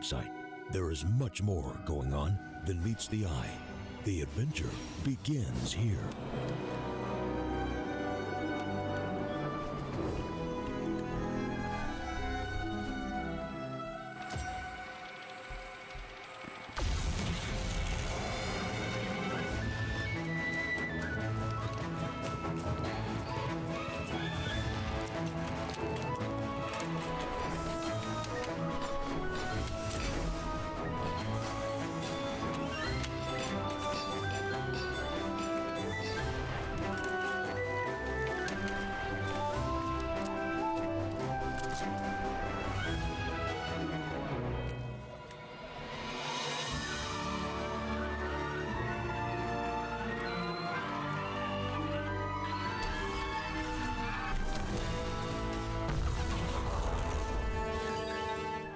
website. There is much more going on than meets the eye. The adventure begins here.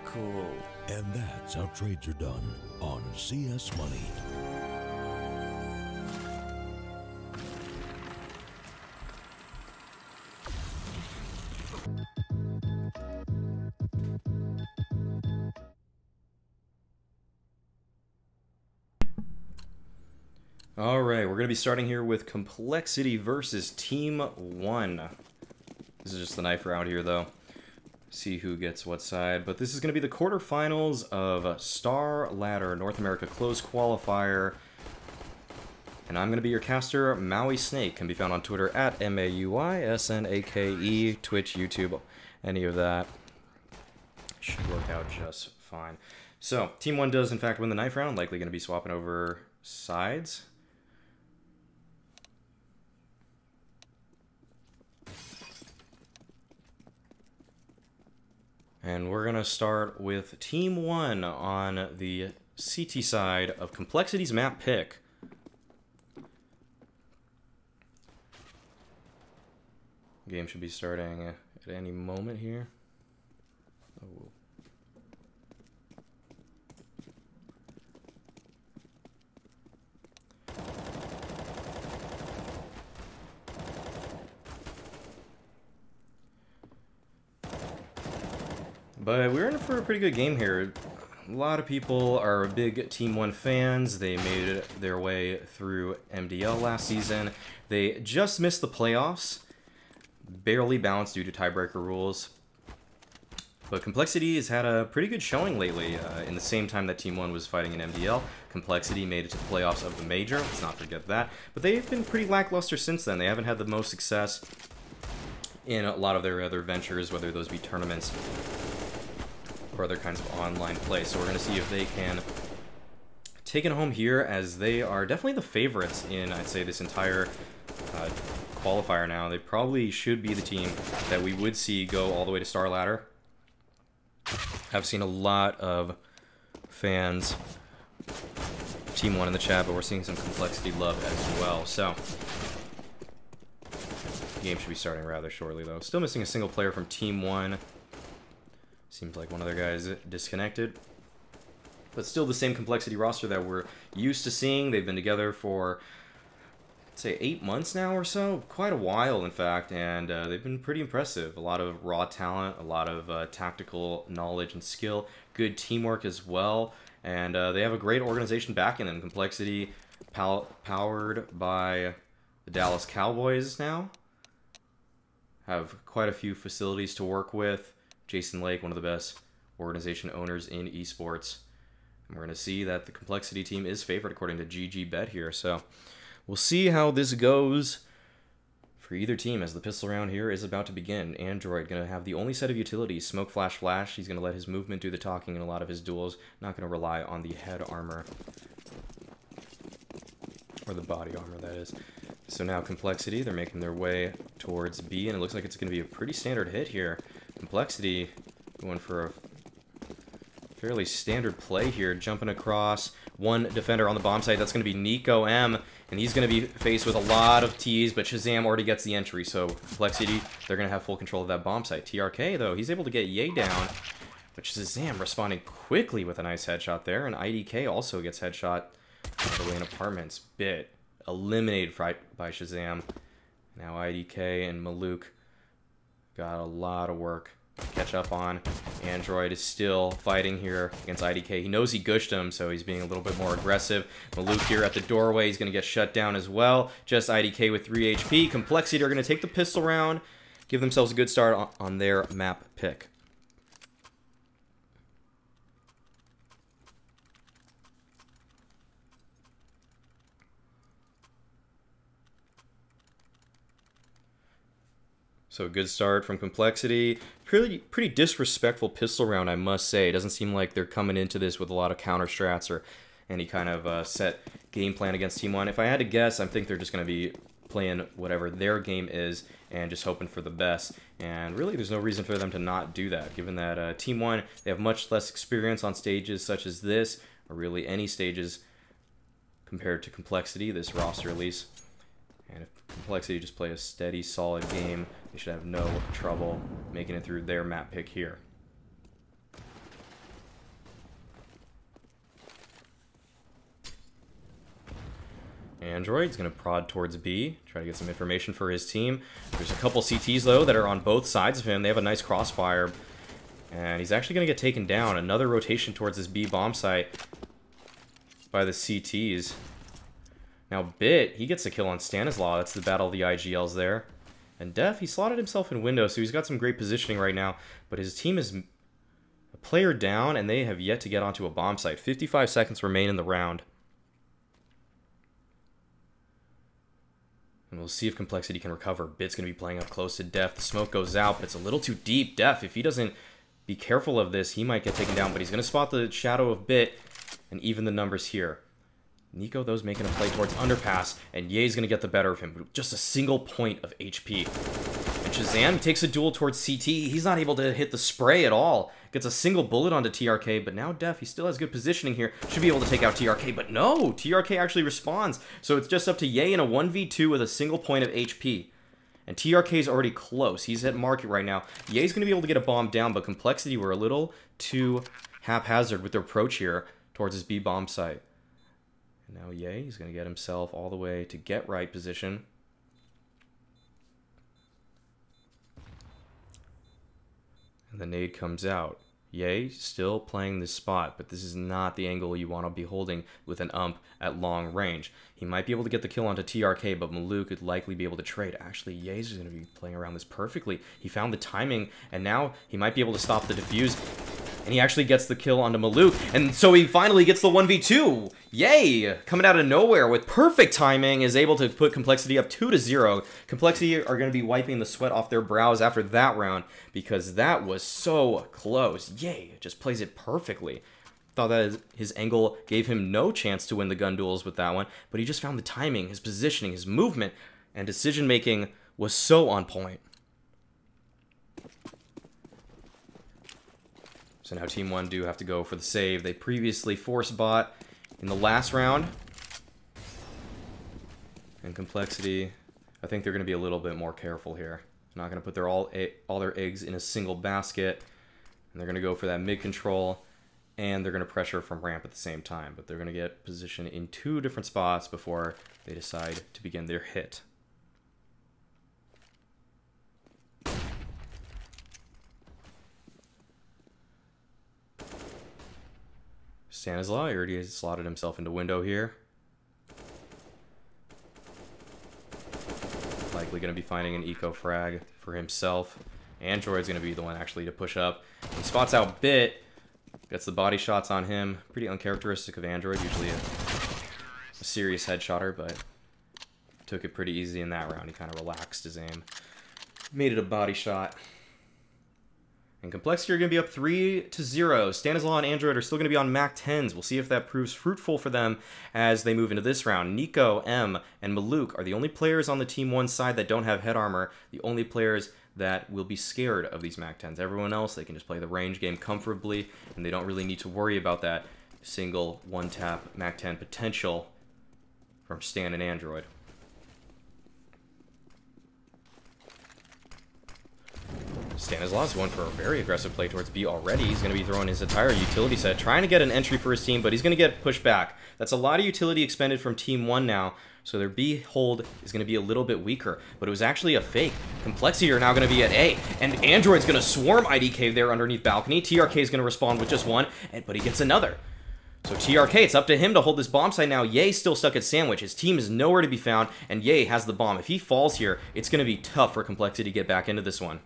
Cool. And that's how trades are done on CS Money. All right, we're going to be starting here with compLexity versus TeamOne. This is just the knife round here, though. See who gets what side. But this is going to be the quarterfinals of Star Ladder North America Closed Qualifier. And I'm going to be your caster, Maui Snake. Can be found on Twitter at MAUISNAKE, Twitch, YouTube, any of that. Should work out just fine. So, TeamOne does, in fact, win the knife round. Likely going to be swapping over sides. And we're going to start with TeamOne on the CT side of compLexity's map pick. Game should be starting at any moment here. Oh. But we're in for a pretty good game here. A lot of people are big TeamOne fans. They made their way through MDL last season. They just missed the playoffs. Barely bounced due to tiebreaker rules. But compLexity has had a pretty good showing lately. In the same time that TeamOne was fighting in MDL, compLexity made it to the playoffs of the Major. Let's not forget that. But they've been pretty lackluster since then. They haven't had the most success in a lot of their other ventures, whether those be tournaments or other kinds of online play. So we're going to see if they can take it home here, as they are definitely the favorites in, I'd say, this entire qualifier now. They probably should be the team that we would see go all the way to Star Ladder. I've seen a lot of fans TeamOne in the chat, but we're seeing some compLexity love as well. So the game should be starting rather shortly, though. Still missing a single player from TeamOne. Seems like one of their guys disconnected. But still the same compLexity roster that we're used to seeing. They've been together for, I'd say, 8 months now or so. Quite a while, in fact. And they've been pretty impressive. A lot of raw talent, a lot of tactical knowledge and skill. Good teamwork as well. And they have a great organization backing them. compLexity, powered by the Dallas Cowboys now. Have quite a few facilities to work with. Jason Lake, one of the best organization owners in esports. And we're going to see that the compLexity team is favored according to GG.Bet here. So we'll see how this goes for either team, as the pistol round here is about to begin. Android going to have the only set of utilities, Smoke, Flash, Flash. He's going to let his movement do the talking in a lot of his duels. Not going to rely on the head armor. Or the body armor, that is. So now compLexity, they're making their way towards B, and it looks like it's going to be a pretty standard hit here. compLexity going for a fairly standard play here, jumping across one defender on the bomb site. That's going to be Nico M, and he's going to be faced with a lot of T's, but Shazam already gets the entry, so compLexity, they're going to have full control of that bomb site. TRK, though, he's able to get Ye down, but Shazam responding quickly with a nice headshot there, and IDK also gets headshot all the way in apartments. Bit eliminated by Shazam. Now IDK and Maluk got a lot of work catch up on. Android is still fighting here against IDK. He knows he gushed him, so he's being a little bit more aggressive. Maluk here at the doorway. He's going to get shut down as well. Just IDK with 3 HP. compLexity are going to take the pistol round, give themselves a good start on their map pick. So a good start from compLexity. Pretty disrespectful pistol round, I must say. It doesn't seem like they're coming into this with a lot of counter strats or any kind of set game plan against TeamOne. If I had to guess, I think they're just going to be playing whatever their game is and just hoping for the best. And really, there's no reason for them to not do that, given that TeamOne, they have much less experience on stages such as this, or really any stages compared to compLexity, this roster at least. And if compLexity just play a steady, solid game, they should have no trouble making it through their map pick here. Android's going to prod towards B, try to get some information for his team. There's a couple CTs, though, that are on both sides of him. They have a nice crossfire, and he's actually going to get taken down. Another rotation towards this B bomb site by the CTs. Now, Bit, he gets a kill on Stanislaw. That's the battle of the IGLs there. And Def, he slotted himself in window, so he's got some great positioning right now. But his team is a player down, and they have yet to get onto a bomb site. 55 seconds remain in the round. And we'll see if compLexity can recover. Bit's going to be playing up close to Def. The smoke goes out, but it's a little too deep. Def, if he doesn't be careful of this, he might get taken down. But he's going to spot the shadow of Bit and even the numbers here. Nico, though, is making a play towards underpass, and Ye's going to get the better of him. With just a single point of HP. And Shazam takes a duel towards CT. He's not able to hit the spray at all. Gets a single bullet onto TRK, but now Def, he still has good positioning here. Should be able to take out TRK, but no! TRK actually responds. So it's just up to Ye in a 1v2 with a single point of HP. And TRK is already close. He's at market right now. Ye's going to be able to get a bomb down, but compLexity were a little too haphazard with their approach here towards his B bomb site. And now Ye, he's going to get himself all the way to get right position. And the nade comes out. Ye still playing this spot, but this is not the angle you want to be holding with an ump at long range. He might be able to get the kill onto TRK, but Maluk could likely be able to trade. Actually, Ye's going to be playing around this perfectly. He found the timing, and now he might be able to stop the defuse. And he actually gets the kill onto Maluk, and so he finally gets the 1v2. Yay! Coming out of nowhere with perfect timing, is able to put compLexity up 2-0. compLexity are going to be wiping the sweat off their brows after that round, because that was so close. Yay! Just plays it perfectly. Thought that his angle gave him no chance to win the gun duels with that one, but he just found the timing, his positioning, his movement, and decision-making was so on point. So now TeamOne do have to go for the save. They previously force bot in the last round. And compLexity, I think they're going to be a little bit more careful here. They're not going to put all their eggs in a single basket. And they're going to go for that mid control. And they're going to pressure from ramp at the same time. But they're going to get position in 2 different spots before they decide to begin their hit. Stanislaw already slotted himself into window here. Likely going to be finding an eco frag for himself. Android's going to be the one actually to push up. He spots out Bit. Gets the body shots on him. Pretty uncharacteristic of Android. Usually a serious headshotter, but took it pretty easy in that round. He kind of relaxed his aim. Made it a body shot. And compLexity are going to be up 3-0. Stanislaw and Android are still going to be on MAC 10s. We'll see if that proves fruitful for them as they move into this round. Nico, M, and Maluk are the only players on the TeamOne side that don't have head armor. The only players that will be scared of these MAC 10s. Everyone else, they can just play the range game comfortably, and they don't really need to worry about that single one-tap MAC 10 potential from Stan and Android. Stanislaus going for a very aggressive play towards B already. He's going to be throwing his entire utility set, trying to get an entry for his team, but he's going to get pushed back. That's a lot of utility expended from Team 1 now, so their B hold is going to be a little bit weaker, but it was actually a fake. compLexity are now going to be at A, and Android's going to swarm IDK there underneath balcony. TRK is going to respond with just one, but he gets another. So TRK, it's up to him to hold this bomb site now. Ye's still stuck at Sandwich. His team is nowhere to be found, and Ye has the bomb. If he falls here, it's going to be tough for compLexity to get back into this one.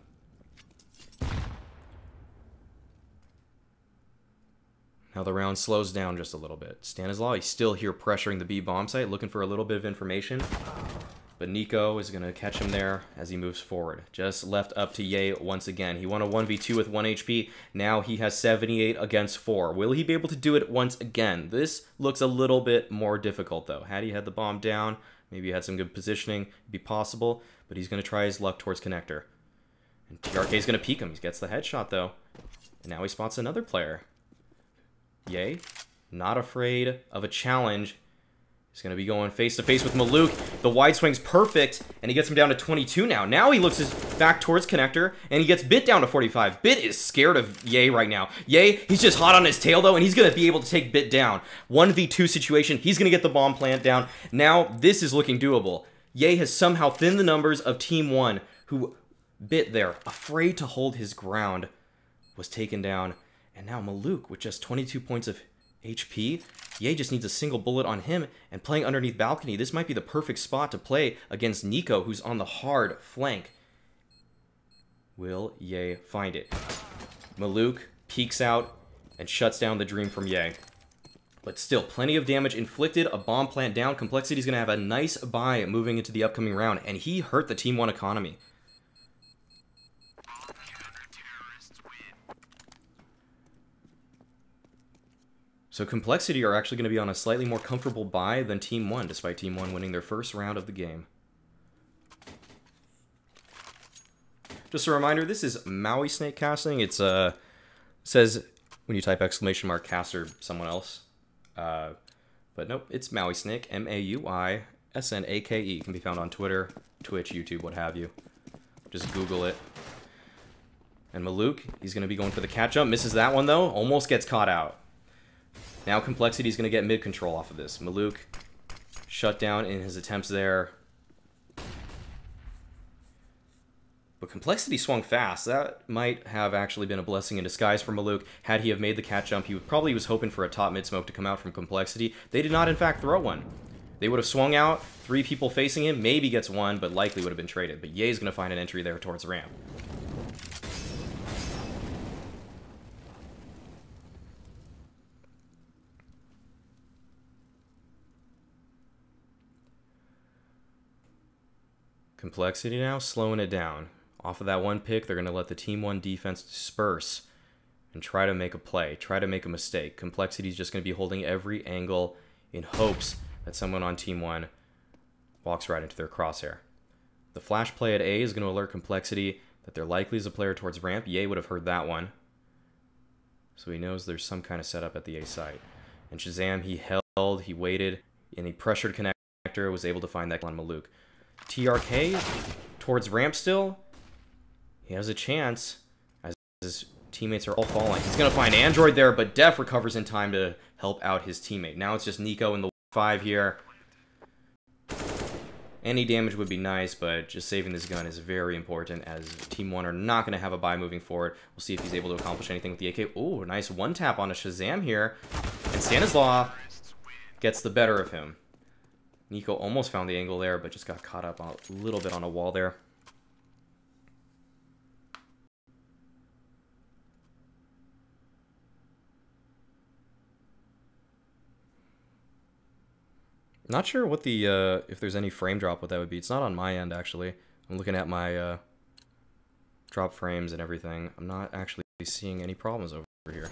Now the round slows down just a little bit. Stanislaus, he's still here pressuring the B bomb site, looking for a little bit of information. But Nico is going to catch him there as he moves forward. Just left up to Ye once again. He won a 1v2 with 1 HP. Now he has 78 against 4. Will he be able to do it once again? This looks a little bit more difficult, though. Had he had the bomb down, maybe he had some good positioning, it'd be possible. But he's going to try his luck towards connector. And TRK is going to peek him. He gets the headshot, though. And now he spots another player. Ye, not afraid of a challenge. He's going to be going face-to-face with Maluk. The wide swing's perfect, and he gets him down to 22 now. Now he looks back towards connector, and he gets Bit down to 45. Bit is scared of Ye right now. Ye, he's just hot on his tail, though, and he's going to be able to take Bit down. 1v2 situation. He's going to get the bomb plant down. Now this is looking doable. Ye has somehow thinned the numbers of Team 1, who Bit there, afraid to hold his ground, was taken down. And now Maluk with just 22 points of HP. Ye just needs a single bullet on him, and playing underneath balcony, this might be the perfect spot to play against Nico, who's on the hard flank. Will Ye find it? Maluk peeks out and shuts down the dream from Ye. But still, plenty of damage inflicted, a bomb plant down. compLexity's going to have a nice buy moving into the upcoming round, and he hurt the Team 1 economy. So compLexity are actually going to be on a slightly more comfortable buy than Team 1, despite Team 1 winning their first round of the game. Just a reminder, this is Maui Snake casting. It's says when you type exclamation mark caster someone else. But nope, it's Maui Snake, M-A-U-I-S-N-A-K-E. Can be found on Twitter, Twitch, YouTube, what have you. Just Google it. And Maluk, he's going to be going for the catch up. Misses that one though, almost gets caught out. Now compLexity is going to get mid-control off of this. Maluk shut down in his attempts there. But compLexity swung fast. That might have actually been a blessing in disguise for Maluk. Had he have made the catch jump, he probably was hoping for a top mid-smoke to come out from compLexity. They did not, in fact, throw one. They would have swung out, 3 people facing him, maybe gets one, but likely would have been traded. But Ye's going to find an entry there towards ramp. compLexity now slowing it down. Off of that one pick, they're going to let the Team 1 defense disperse and try to make a play, try to make a mistake. compLexity is just going to be holding every angle in hopes that someone on Team 1 walks right into their crosshair. The flash play at A is going to alert compLexity that there likely is a player towards ramp. Ye would have heard that one. So he knows there's some kind of setup at the A site. And Shazam, he held, he waited, and he pressured connector, was able to find that on Maluk. TRK towards ramp still. He has a chance as his teammates are all falling. He's going to find Android there, but Def recovers in time to help out his teammate. Now it's just Nico in the 5 here. Any damage would be nice, but just saving this gun is very important as Team 1 are not going to have a buy moving forward. We'll see if he's able to accomplish anything with the AK. Oh, nice one tap on a Shazam here. And Stanislaus gets the better of him. Nico almost found the angle there, but just got caught up a little bit on a wall there. Not sure what the, if there's any frame drop, what that would be. It's not on my end, actually. I'm looking at my drop frames and everything. I'm not actually seeing any problems over here.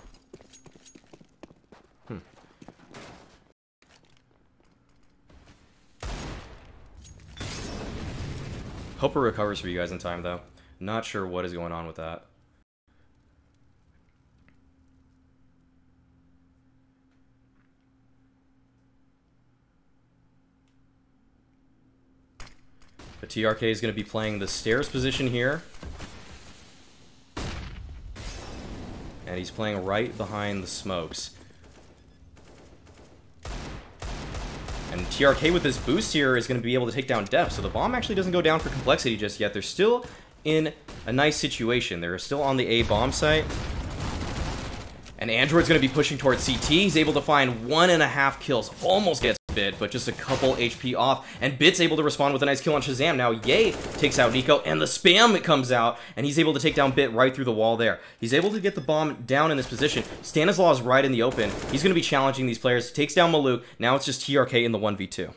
Hope it recovers for you guys in time, though. Not sure what is going on with that. But TRK is going to be playing the stairs position here. and he's playing right behind the smokes. And TRK with this boost here is going to be able to take down Def, so the bomb actually doesn't go down for compLexity just yet. They're still in a nice situation. They're still on the A bomb site. And Android's going to be pushing towards CT. He's able to find 1.5 kills. Almost gets Bit, but just a couple HP off. And Bit's able to respond with a nice kill on Shazam. Now Ye takes out Nico, and the spam comes out, and he's able to take down Bit right through the wall there. He's able to get the bomb down in this position. Stanislaw is right in the open. He's going to be challenging these players. Takes down Maluk. Now it's just TRK in the 1v2.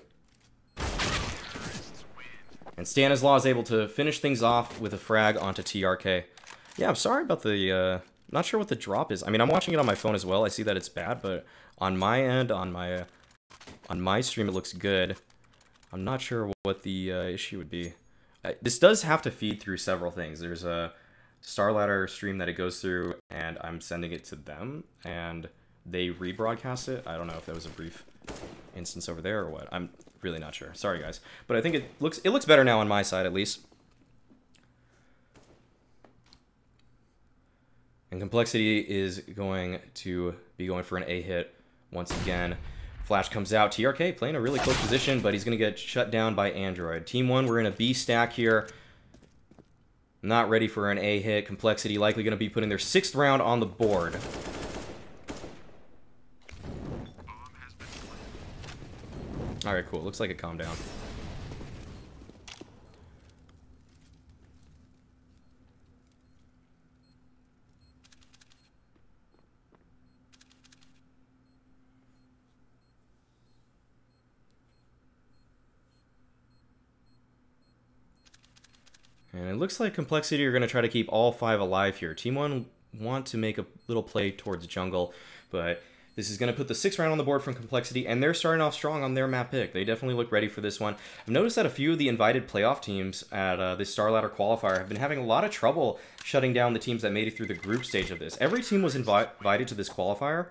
And Stanislaw is able to finish things off with a frag onto TRK. Yeah, I'm sorry about the... not sure what the drop is. I mean, I'm watching it on my phone as well. I see that it's bad, but on my end, on my stream, it looks good. I'm not sure what the issue would be. This does have to feed through several things. There's a StarLadder stream that it goes through, and I'm sending it to them, and they rebroadcast it. I don't know if that was a brief instance over there or what. I'm really not sure. Sorry, guys. But I think it looks better now on my side, at least. And compLexity is going to be going for an A hit once again. Flash comes out. TRK playing a really close position, but he's going to get shut down by Android. TeamOne, we're in a B stack here. Not ready for an A hit. compLexity likely going to be putting their 6th round on the board. Alright, cool. Looks like it calmed down. And it looks like compLexity are going to try to keep all 5 alive here. TeamOne want to make a little play towards jungle, but this is going to put the 6th round on the board from compLexity, and they're starting off strong on their map pick. They definitely look ready for this one. I've noticed that a few of the invited playoff teams at this StarLadder qualifier have been having a lot of trouble shutting down the teams that made it through the group stage of this. Every team was invited to this qualifier.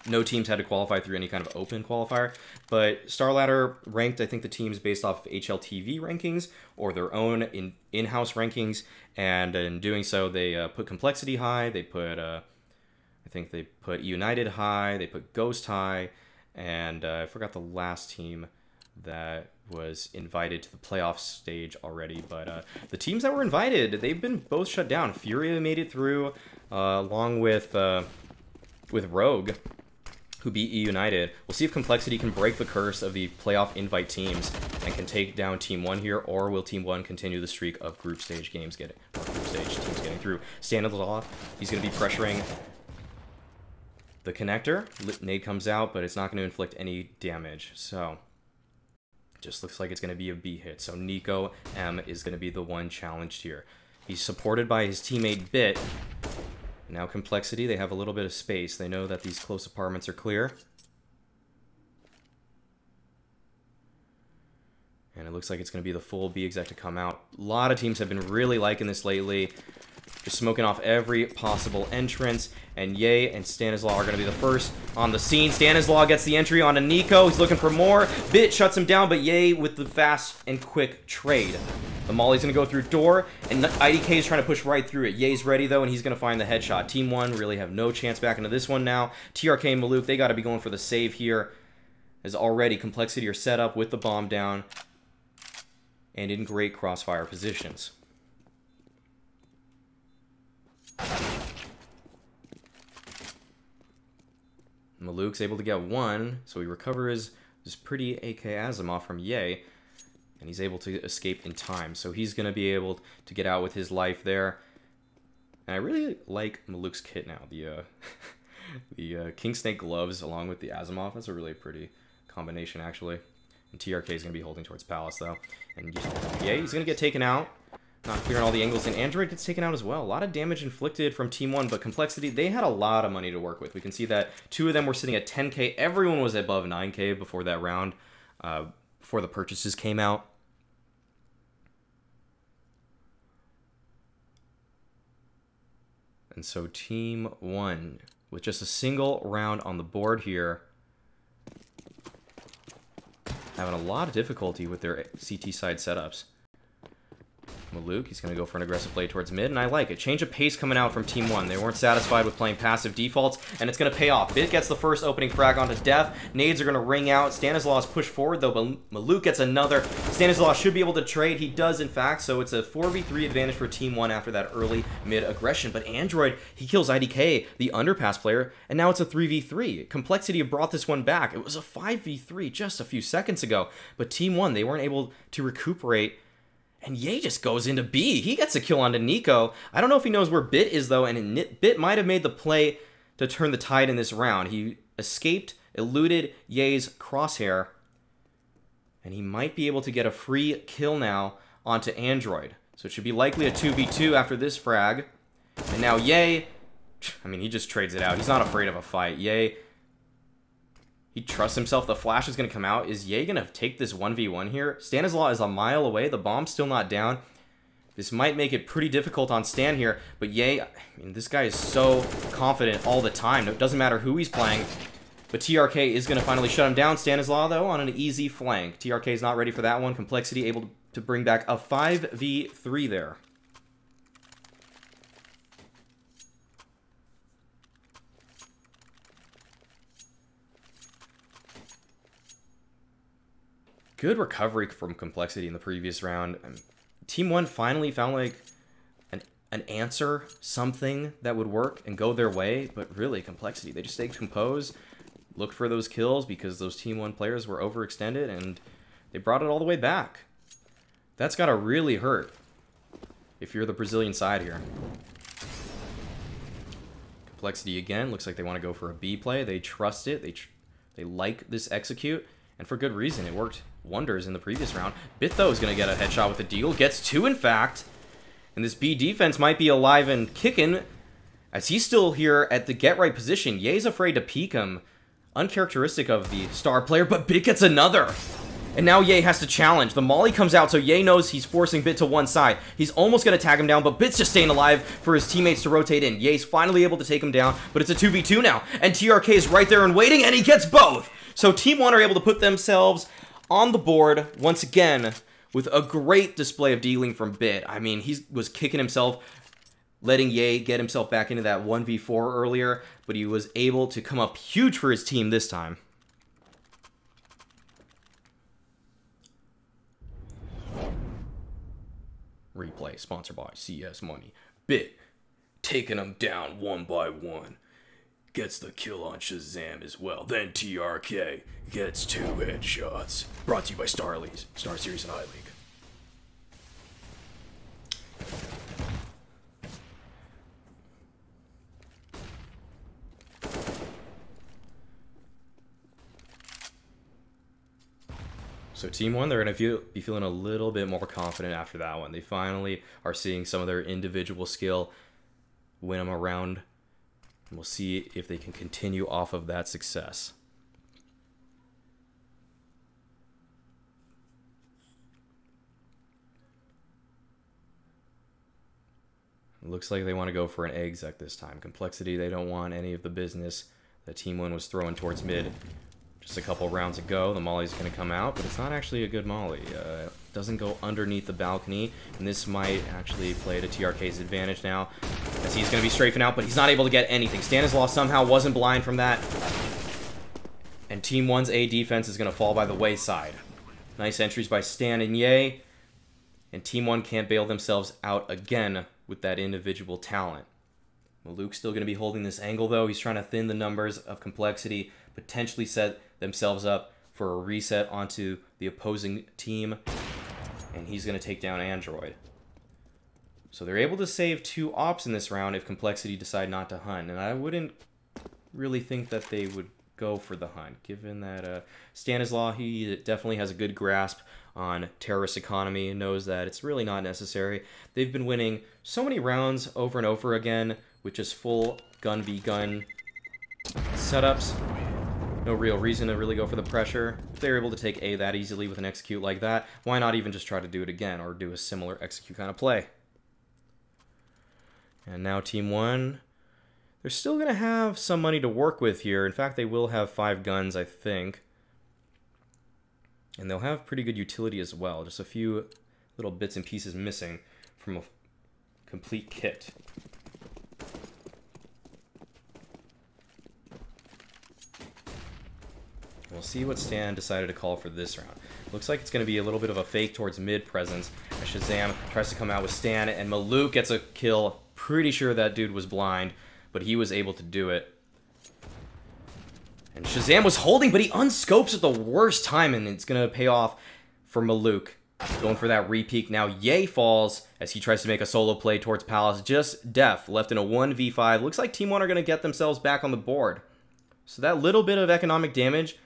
No teams had to qualify through any kind of open qualifier, but StarLadder ranked, I think, the teams based off of HLTV rankings or their own in-house rankings, and in doing so, they put compLexity high, they put, I think they put United high, they put Ghost high, and I forgot the last team that was invited to the playoff stage already, but the teams that were invited, they've been both shut down. Furia made it through, along with Rogue, who beat United. We'll see if compLexity can break the curse of the playoff invite teams and can take down TeamOne here, or will TeamOne continue the streak of group stage teams getting through. Stanislaw, he's going to be pressuring the connector. Nade comes out, but it's not going to inflict any damage. So, just looks like it's going to be a B hit. So Nico M is going to be the one challenged here. He's supported by his teammate Bit. Now compLexity, they have a little bit of space. They know that these close apartments are clear. And it looks like it's going to be the full B exec to come out. A lot of teams have been really liking this lately. Just smoking off every possible entrance. And Ye and Stanislaw are going to be the first on the scene. Stanislaw gets the entry onto Nico. He's looking for more. Bit shuts him down, but Ye with the fast and quick trade. The Molly's going to go through door, and IDK is trying to push right through it. Ye's ready, though, and he's going to find the headshot. TeamOne really have no chance back into this one now. TRK and Maluk, they got to be going for the save here, as already compLexity are set up with the bomb down and in great crossfire positions. Maluk's able to get one, so he recovers this pretty AK Asimov from Ye, and he's able to escape in time. So he's going to be able to get out with his life there. And I really like Maluk's kit now. The King Snake gloves along with the Asimov, that's a really pretty combination, actually. And TRK is going to be holding towards Palace, though. And yeah, he's going to get taken out. Not clearing all the angles, and Android gets taken out as well. A lot of damage inflicted from TeamOne, but compLexity, they had a lot of money to work with. We can see that 2 of them were sitting at 10K. Everyone was above 9K before that round, before the purchases came out. And so TeamOne, with just a single round on the board here, having a lot of difficulty with their CT side setups. Maluk, he's going to go for an aggressive play towards mid, and I like it. Change of pace coming out from Team1. They weren't satisfied with playing passive defaults, and it's going to pay off. Bit gets the first opening frag onto Def. Nades are going to ring out. Stanislaus pushed forward, though, but Maluk gets another. Stanislaus should be able to trade. He does, in fact, so it's a 4v3 advantage for Team1 after that early mid aggression. But Android, he kills IDK, the underpass player, and now it's a 3v3. compLexity have brought this one back. It was a 5v3 just a few seconds ago, but Team1, they weren't able to recuperate. And Ye just goes into B. He gets a kill onto Nico. I don't know if he knows where Bit is, though, and Bit might have made the play to turn the tide in this round. He escaped, eluded Ye's crosshair, and he might be able to get a free kill now onto Android. So it should be likely a 2v2 after this frag. And now Ye, I mean, he just trades it out. He's not afraid of a fight. Ye, he trusts himself. The flash is going to come out. Is Ye going to take this 1v1 here? Stanislaus is a mile away. The bomb's still not down. This might make it pretty difficult on Stan here. But Ye, I mean, this guy is so confident all the time. It doesn't matter who he's playing. But TRK is going to finally shut him down. Stanislaus, though, on an easy flank. TRK is not ready for that one. compLexity able to bring back a 5v3 there. Good recovery from compLexity in the previous round. Team1 finally found like an answer, something that would work and go their way, but really compLexity, they just stayed composed, looked for those kills because those Team1 players were overextended, and they brought it all the way back. That's gotta really hurt if you're the Brazilian side here. compLexity again, looks like they want to go for a B play. They trust it, they like this execute, and for good reason. It worked wonders in the previous round. Bit, though, is going to get a headshot with the deagle. Gets two, in fact. And this B defense might be alive and kicking as he's still here at the get-right position. Ye's afraid to peek him. Uncharacteristic of the star player, but Bit gets another. And now Ye has to challenge. The molly comes out, so Ye knows he's forcing Bit to one side. He's almost going to tag him down, but Bit's just staying alive for his teammates to rotate in. Ye's finally able to take him down, but it's a 2v2 now. And TRK is right there and waiting, and he gets both. So Team1 are able to put themselves on the board once again with a great display of dealing from Bit. I mean, he was kicking himself, letting Ye get himself back into that 1v4 earlier, but he was able to come up huge for his team this time. Replay sponsored by CS Money. Bit taking them down one by one. Gets the kill on Shazam as well. Then TRK gets 2 headshots. Brought to you by StarSeries and iLeague. So Team1, they're going to be feeling a little bit more confident after that one. They finally are seeing some of their individual skill win them around. And we'll see if they can continue off of that success. It looks like they want to go for an exec this time. compLexity, they don't want any of the business that Team1 was throwing towards mid just a couple rounds ago. The molly's going to come out, but it's not actually a good molly. It doesn't go underneath the balcony, and this might actually play to TRK's advantage now, as he's going to be strafing out, but he's not able to get anything. Stanislaus somehow wasn't blind from that, and Team1's A defense is going to fall by the wayside. Nice entries by Stan and Ye, and Team1 can't bail themselves out again with that individual talent. Maluk's still going to be holding this angle, though. He's trying to thin the numbers of compLexity, potentially set themselves up for a reset onto the opposing team, and he's going to take down Android. So they're able to save 2 ops in this round if compLexity decide not to hunt, and I wouldn't really think that they would go for the hunt, given that Stanislaus, he definitely has a good grasp on terrorist economy and knows that it's really not necessary. They've been winning so many rounds over and over again with just full gun v gun setups. No real reason to really go for the pressure. If they're able to take A that easily with an execute like that, why not even just try to do it again or do a similar execute kind of play? And now Team1, they're still going to have some money to work with here. In fact, they will have 5 guns, I think. And they'll have pretty good utility as well. Just a few little bits and pieces missing. from a complete kit. We'll see what Stan decided to call for this round. Looks like it's going to be a little bit of a fake towards mid presence. As Shazam tries to come out with Stan, and Maluk gets a kill. Pretty sure that dude was blind, but he was able to do it. And Shazam was holding, but he unscopes at the worst time, and it's going to pay off for Maluk. Going for that repeak. Now Ye falls as he tries to make a solo play towards Palace. Just Def left in a 1v5. Looks like TeamOne are going to get themselves back on the board. So that little bit of economic damage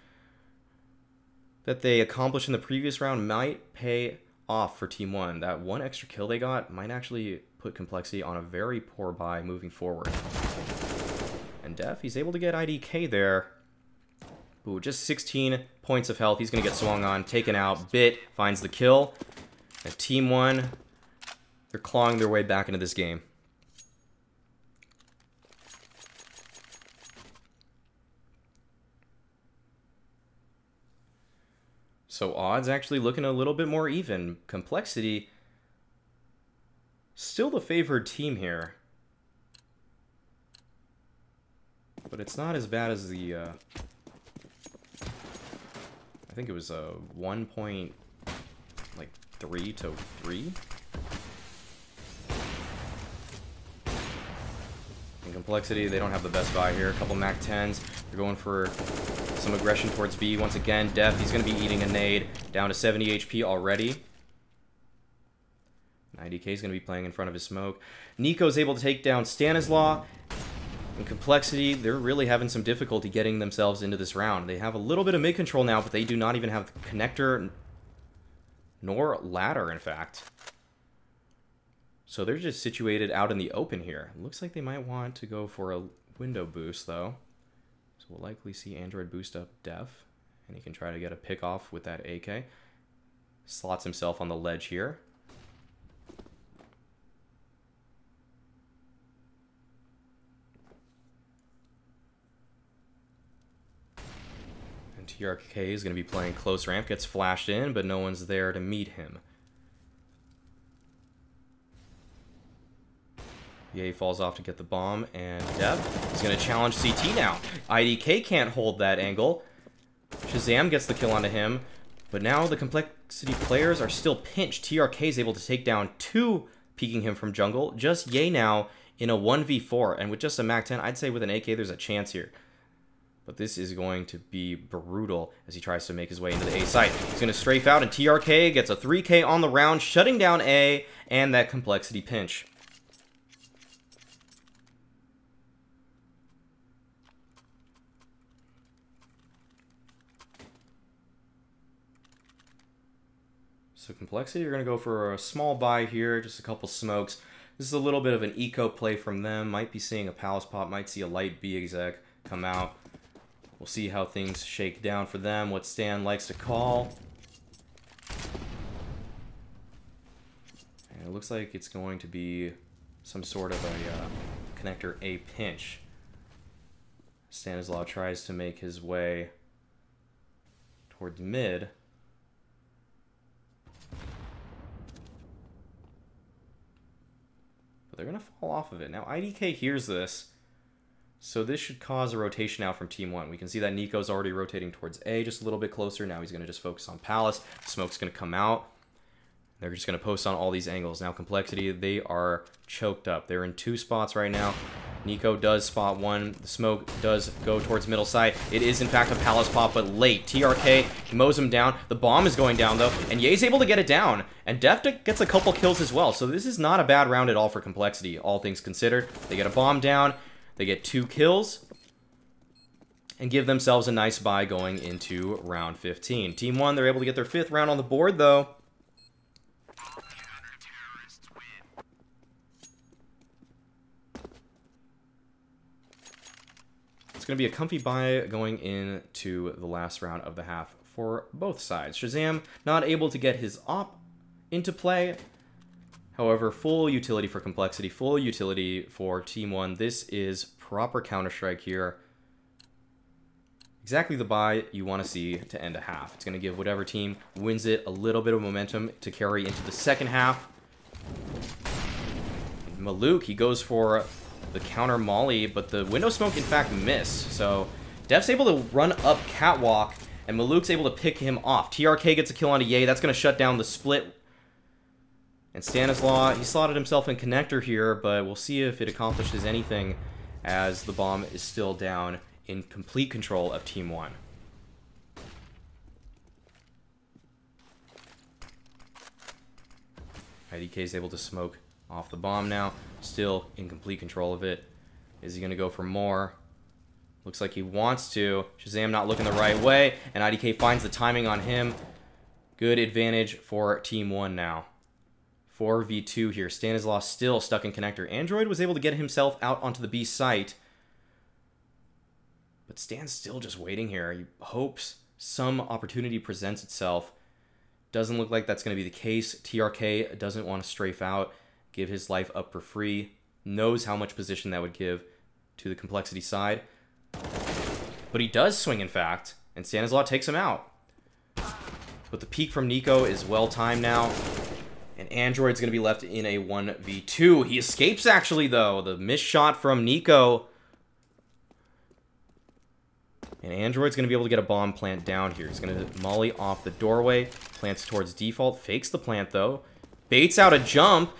that they accomplished in the previous round might pay off for TeamOne. That one extra kill they got might actually put compLexity on a very poor buy moving forward. And Def, he's able to get IDK there. Ooh, just 16 points of health. He's going to get swung on, taken out. Bit finds the kill. And TeamOne, they're clawing their way back into this game. So odds actually looking a little bit more even. compLexity, still the favored team here. But it's not as bad as the, I think it was a 1.3 to 3. And compLexity, they don't have the best buy here. A couple Mac 10s. They're going for some aggression towards B. Once again, Def, he's going to be eating a nade. Down to 70 HP already. IDK is going to be playing in front of his smoke. Nico's able to take down Stanislaw. And compLexity, they're really having some difficulty getting themselves into this round. They have a little bit of mid control now, but they do not even have the connector nor ladder, in fact. So they're just situated out in the open here. Looks like they might want to go for a window boost, though. So we'll likely see Android boost up Def, and he can try to get a pick off with that AK. Slots himself on the ledge here. And TRK is going to be playing close ramp, gets flashed in, but no one's there to meet him. Ye falls off to get the bomb, and Def is going to challenge CT now. IDK can't hold that angle. Shazam gets the kill onto him, but now the compLexity players are still pinched. TRK is able to take down 2, peeking him from jungle. Just Ye now in a 1v4, and with just a Mac 10, I'd say with an AK there's a chance here. But this is going to be brutal as he tries to make his way into the A site. He's going to strafe out, and TRK gets a 3K on the round, shutting down A and that compLexity pinch. So compLexity are going to go for a small buy here, just a couple smokes. This is a little bit of an eco play from them. Might be seeing a Palace pop, might see a light B exec come out. We'll see how things shake down for them, what Stan likes to call. And it looks like it's going to be some sort of a connector A pinch. Stanislaw tries to make his way towards mid. They're going to fall off of it. Now, IDK hears this, so this should cause a rotation out from TeamOne. We can see that Nico's already rotating towards A just a little bit closer. Now he's going to just focus on Palace. The smoke's going to come out. They're just going to post on all these angles. Now, compLexity, they are choked up. They're in 2 spots right now. Nico does spot 1. The smoke does go towards middle side. It is, in fact, a Palace pop, but late. TRK mows him down. The bomb is going down, though, and Ye's able to get it down. And Def gets a couple kills as well. So this is not a bad round at all for compLexity, all things considered. They get a bomb down. They get 2 kills. And give themselves a nice buy going into round 15. TeamOne, they're able to get their 5th round on the board, though. It's going to be a comfy buy going into the last round of the half for both sides. Shazam not able to get his op into play. However, full utility for compLexity, full utility for TeamOne. This is proper Counter-Strike here. Exactly the buy you want to see to end a half. It's going to give whatever team wins it a little bit of momentum to carry into the second half. Maluk, he goes for the counter molly, but the window smoke in fact missed. So Def's able to run up catwalk, and Maluk's able to pick him off. TRK gets a kill onto Ye. That's going to shut down the split. And Stanislaw, he slotted himself in connector here, but we'll see if it accomplishes anything as the bomb is still down in complete control of TeamOne. IDK is able to smoke off the bomb now, still in complete control of it. Is he going to go for more? Looks like he wants to. Shazam not looking the right way, and IDK finds the timing on him. Good advantage for TeamOne now. 4v2 here. Stanislaw still stuck in connector. Android was able to get himself out onto the B site, but Stan's still just waiting here. He hopes some opportunity presents itself. Doesn't look like that's going to be the case. TRK doesn't want to strafe out, give his life up for free. Knows how much position that would give to the compLexity side. But he does swing, in fact, and Stanislaw takes him out. But the peek from Nico is well timed now, and Android's going to be left in a 1v2. He escapes, actually, though. The missed shot from Nico. And Android's going to be able to get a bomb plant down here. He's going to molly off the doorway. Plants towards default. Fakes the plant, though. Baits out a jump.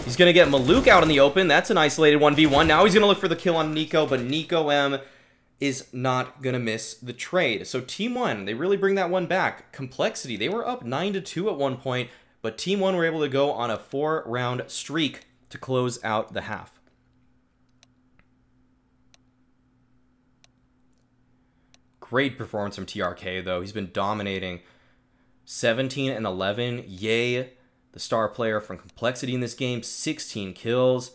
He's going to get Maluk out in the open. That's an isolated 1v1. Now he's going to look for the kill on Nico, but Nico M is not going to miss the trade. So TeamOne, they really bring that one back. compLexity, they were up 9-2 at one point, but TeamOne were able to go on a 4-round streak to close out the half. Great performance from TRK, though. He's been dominating. 17 and 11. Ye, the star player from compLexity in this game, 16 kills.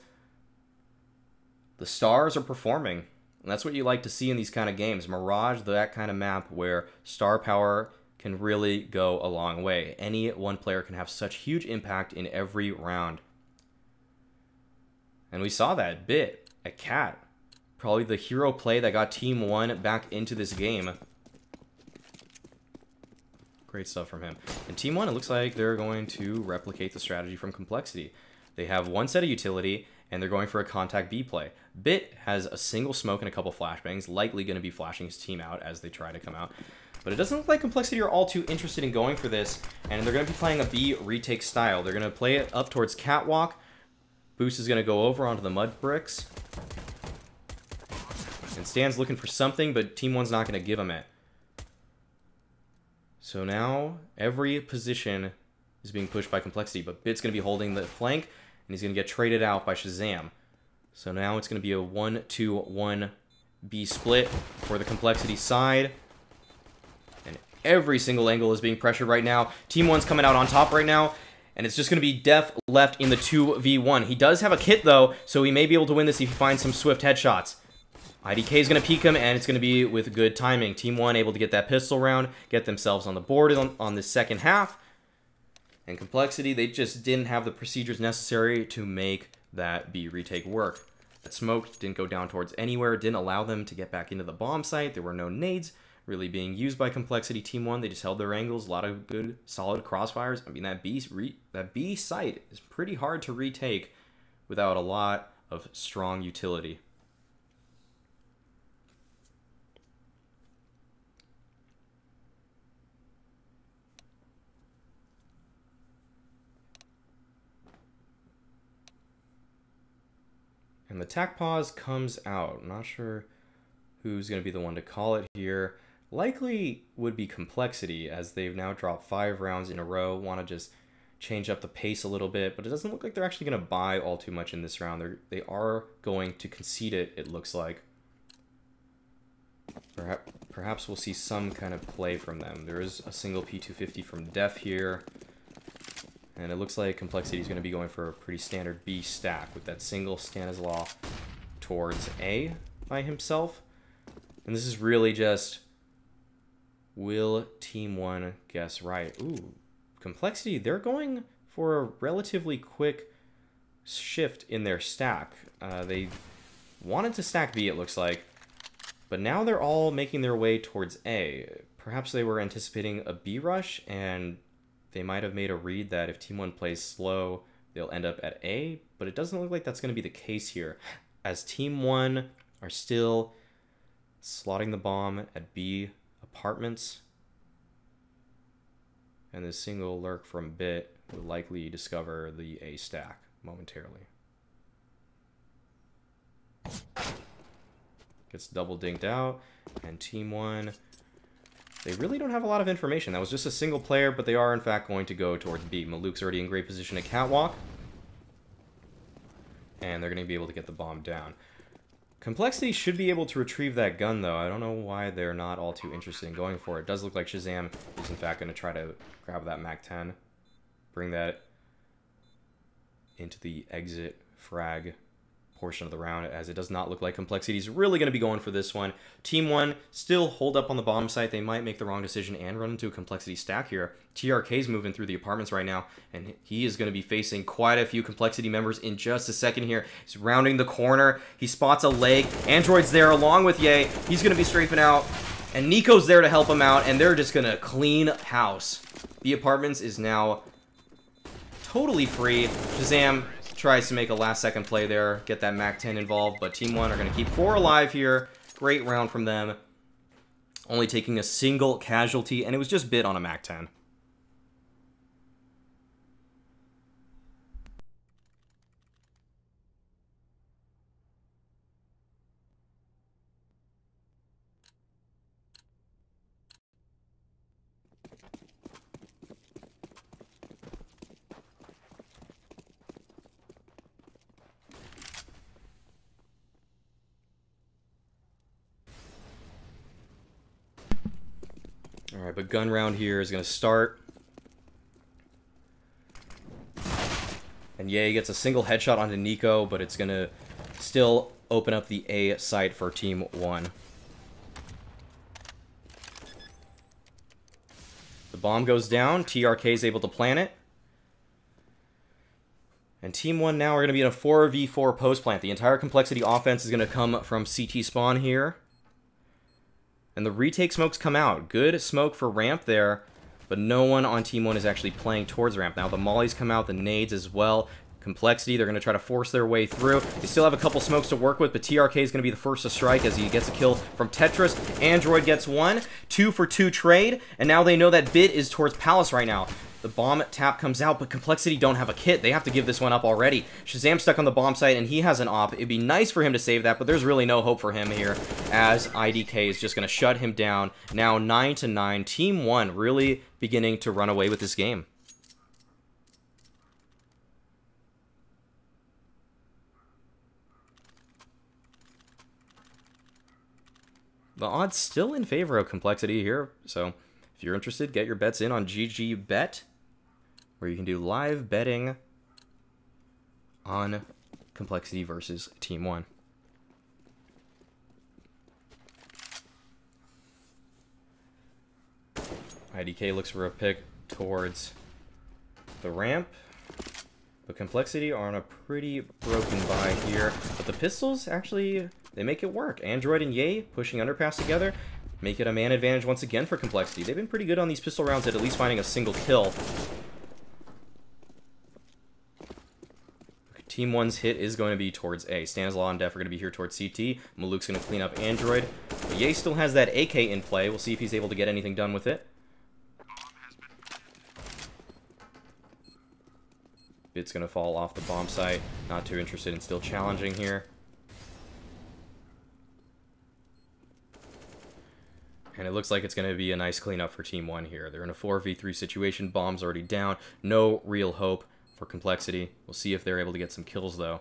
The stars are performing. And that's what you like to see in these kind of games. Mirage, that kind of map where star power can really go a long way. Any one player can have such huge impact in every round. And we saw that bit at Cat. Probably the hero play that got TeamOne back into this game. Great stuff from him. And TeamOne, it looks like they're going to replicate the strategy from compLexity. They have one set of utility, and they're going for a contact B play. Bit has a single smoke and a couple flashbangs, likely going to be flashing his team out as they try to come out. But it doesn't look like compLexity are all too interested in going for this, and they're going to be playing a B retake style. They're going to play it up towards catwalk. Boost is going to go over onto the mud bricks. And Stan's looking for something, but TeamOne's not going to give him it. So now every position is being pushed by compLexity, but Bit's going to be holding the flank, and he's going to get traded out by Shazam. So now it's going to be a 1-2-1 B split for the compLexity side. And every single angle is being pressured right now. TeamOne's coming out on top right now, and it's just going to be Def left in the 2v1. He does have a kit, though, so he may be able to win this if he finds some swift headshots. IDK is going to peek him, and it's going to be with good timing. TeamOne able to get that pistol round, get themselves on the board on the second half. And compLexity, they just didn't have the procedures necessary to make that B retake work. That smoke didn't go down towards anywhere, didn't allow them to get back into the bomb site. There were no nades really being used by compLexity. TeamOne, they just held their angles, a lot of good, solid crossfires. I mean, that B site is pretty hard to retake without a lot of strong utility. And the tac pause comes out. I'm not sure who's going to be the one to call it here. Likely would be compLexity, as they've now dropped 5 rounds in a row. Want to just change up the pace a little bit, but it doesn't look like they're actually going to buy all too much in this round. They are going to concede it, it looks like. Perhaps we'll see some kind of play from them. There is a single P250 from Def here. And it looks like compLexity is going to be going for a pretty standard B stack with that single Stanislaw towards A by himself. And this is really just, will TeamOne guess right? Ooh, compLexity, they're going for a relatively quick shift in their stack. They wanted to stack B, it looks like, but now they're all making their way towards A. Perhaps they were anticipating a B rush, and they might have made a read that if TeamOne plays slow, they'll end up at A, but it doesn't look like that's going to be the case here, as TeamOne are still slotting the bomb at B apartments. And this single lurk from Bit will likely discover the A stack momentarily. Gets double dinked out, and TeamOne, they really don't have a lot of information. That was just a single player, but they are in fact going to go towards B. Maluk's already in great position at Catwalk, and they're going to be able to get the bomb down. compLexity should be able to retrieve that gun, though. I don't know why they're not all too interested in going for it. It does look like Shazam is in fact going to try to grab that MAC-10, bring that into the exit frag portion of the round, as it does not look like compLexity is really going to be going for this one. TeamOne still hold up on the bomb site. They might make the wrong decision and run into a compLexity stack here. TRK's moving through the apartments right now, and he is going to be facing quite a few compLexity members in just a second here. He's rounding the corner. He spots a leg. Android's there along with Ye. He's going to be strafing out, and Nico's there to help him out, and they're just going to clean house. The apartments is now totally free. Shazam tries to make a last-second play there, get that MAC-10 involved, but TeamOne are going to keep 4 alive here. Great round from them. Only taking a single casualty, and it was just Bit on a MAC-10. Alright, but gun round here is going to start. And Ye gets a single headshot onto Nico, but it's going to still open up the A site for TeamOne. The bomb goes down. TRK is able to plant it. And TeamOne now are going to be in a 4v4 post plant. The entire compLexity offense is going to come from CT spawn here. And the retake smokes come out. Good smoke for ramp there, but no one on TeamOne is actually playing towards ramp. Now the mollies come out, the nades as well. compLexity, they're going to try to force their way through. They still have a couple smokes to work with, but TRK is going to be the first to strike as he gets a kill from Tetris. Android gets 1. 2 for 2 trade, and now they know that Bit is towards Palace right now. The bomb tap comes out, but compLexity don't have a kit. They have to give this one up already. Shazam stuck on the bomb site, and he has an op. It'd be nice for him to save that, but there's really no hope for him here, as IDK is just going to shut him down. Now 9-9. TeamOne really beginning to run away with this game. The odds still in favor of compLexity here, so if you're interested, get your bets in on GG.Bet, where you can do live betting on compLexity versus TeamOne. IDK looks for a pick towards the ramp. The compLexity are on a pretty broken buy here, but the pistols actually, they make it work. Android and Ye pushing underpass together, make it a man advantage once again for compLexity. They've been pretty good on these pistol rounds at least finding a single kill. TeamOne's hit is going to be towards A. Stanislaw and Def are going to be here towards CT. Maluk's going to clean up Android. But Ye still has that AK in play. We'll see if he's able to get anything done with it. Bit's going to fall off the bomb site. Not too interested in still challenging here. And it looks like it's going to be a nice cleanup for TeamOne here. They're in a 4v3 situation. Bomb's already down. No real hope for compLexity. We'll see if they're able to get some kills, though.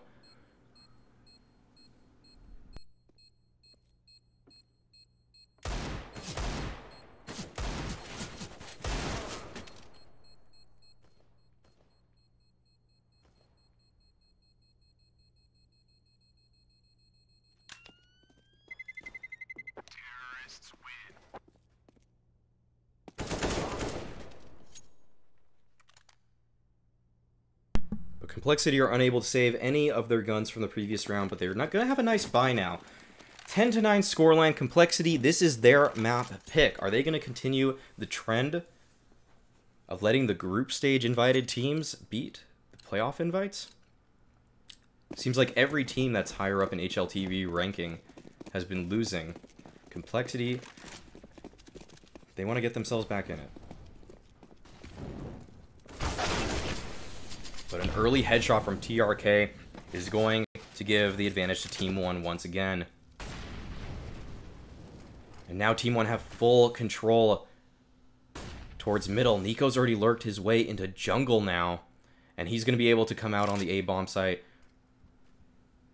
compLexity are unable to save any of their guns from the previous round, but they're not going to have a nice buy now. 10-9 scoreline. compLexity, this is their map pick. Are they going to continue the trend of letting the group stage invited teams beat playoff invites? Seems like every team that's higher up in HLTV ranking has been losing. compLexity, they want to get themselves back in it. But an early headshot from TRK is going to give the advantage to TeamOne once again. And now TeamOne have full control towards middle. Nico's already lurked his way into jungle now. And he's going to be able to come out on the A-bomb site.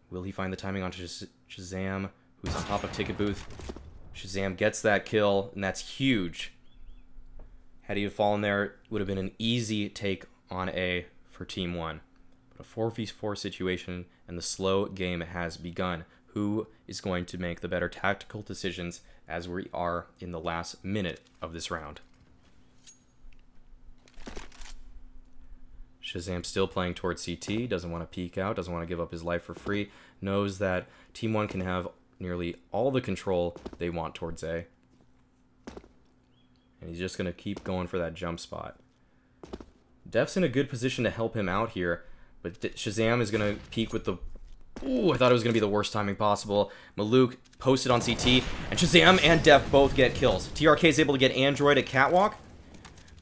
Will he find the timing on Shazam, who's on top of Ticket Booth? Shazam gets that kill, and that's huge. Had he fallen there, it would have been an easy take on A for TeamOne. But a 4v4 situation, and the slow game has begun. Who is going to make the better tactical decisions as we are in the last minute of this round? Shazam still playing towards CT, doesn't want to peek out, doesn't want to give up his life for free, knows that TeamOne can have nearly all the control they want towards A. And he's just going to keep going for that jump spot. Def's in a good position to help him out here, but Shazam is going to peek with the... Ooh, I thought it was going to be the worst timing possible. Maluk posted on CT, and Shazam and Def both get kills. TRK is able to get Android at Catwalk,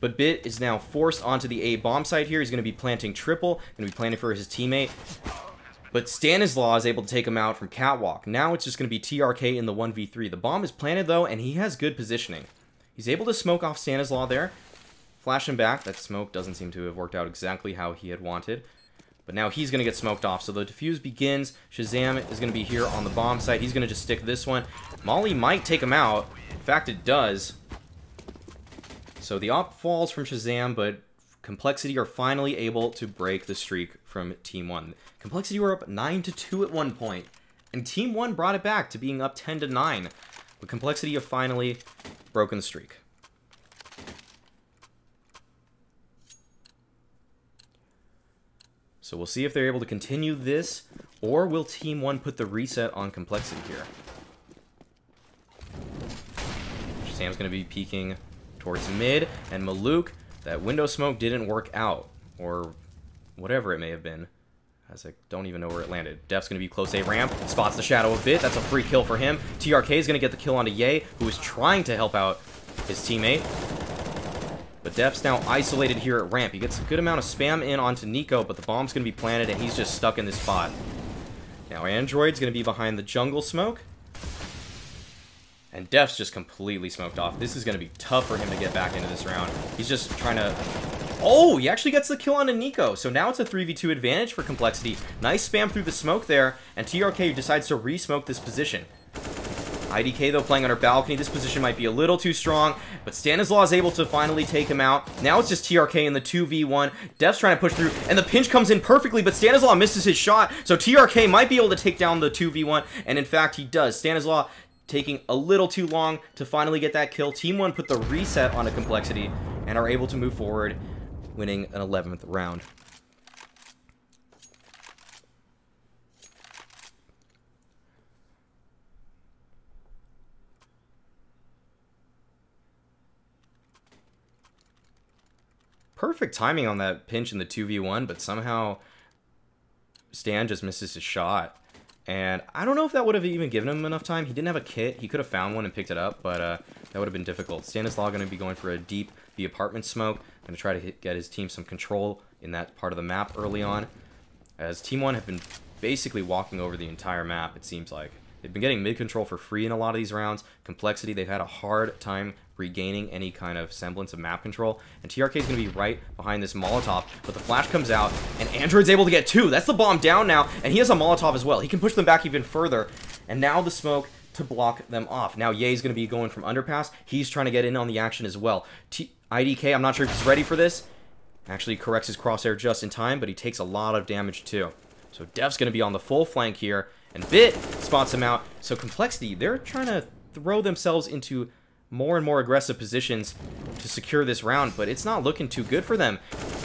but Bit is now forced onto the A bomb site here. He's going to be planting triple, going to be planting for his teammate. But Stanislaw is able to take him out from Catwalk. Now it's just going to be TRK in the 1v3. The bomb is planted, though, and he has good positioning. He's able to smoke off Stanislaw there. Flash him back. That smoke doesn't seem to have worked out exactly how he had wanted. But now he's going to get smoked off. So the defuse begins. Shazam is going to be here on the bomb site. He's going to just stick this one. Molly might take him out. In fact, it does. So the op falls from Shazam, but compLexity are finally able to break the streak from TeamOne. compLexity were up 9-2 at one point, and TeamOne brought it back to being up 10-9. But compLexity have finally broken the streak. So we'll see if they're able to continue this, or will TeamOne put the reset on compLexity here? Shazam's going to be peeking towards mid, and Maluk, that window smoke didn't work out, or whatever it may have been, as I don't even know where it landed. Def's going to be close A ramp, spots the shadow a bit, that's a free kill for him. TRK is going to get the kill onto Ye, who is trying to help out his teammate. But Def's now isolated here at ramp. He gets a good amount of spam in onto Nico, but the bomb's going to be planted, and he's just stuck in this spot. Now Android's going to be behind the jungle smoke. And Def's just completely smoked off. This is going to be tough for him to get back into this round. He's just trying to... Oh, he actually gets the kill onto Nico. So now it's a 3v2 advantage for compLexity. Nice spam through the smoke there, and TRK decides to re-smoke this position. IDK, though, playing on her balcony. This position might be a little too strong, but Stanislaw is able to finally take him out. Now it's just TRK in the 2v1. Def's trying to push through, and the pinch comes in perfectly, but Stanislaw misses his shot, so TRK might be able to take down the 2v1, and in fact, he does. Stanislaw taking a little too long to finally get that kill. TeamOne put the reset on a compLexity and are able to move forward, winning an 11th round. Perfect timing on that pinch in the 2v1, but somehow Stan just misses his shot. And I don't know if that would have even given him enough time. He didn't have a kit. He could have found one and picked it up, but that would have been difficult. Stanislaw going to be going for a deep the apartment smoke. Going to try to get his team some control in that part of the map early on. As TeamOne have been basically walking over the entire map, it seems like. They've been getting mid-control for free in a lot of these rounds. compLexity, they've had a hard time regaining any kind of semblance of map control. And TRK is going to be right behind this Molotov, but the flash comes out, and Android's able to get two. That's the bomb down now, and he has a Molotov as well. He can push them back even further, and now the smoke to block them off. Now Ye's going to be going from underpass. He's trying to get in on the action as well. IDK, I'm not sure if he's ready for this. Actually corrects his crosshair just in time, but he takes a lot of damage too. So Def's going to be on the full flank here, and Bit spots him out. So compLexity, they're trying to throw themselves into more and more aggressive positions to secure this round, but it's not looking too good for them.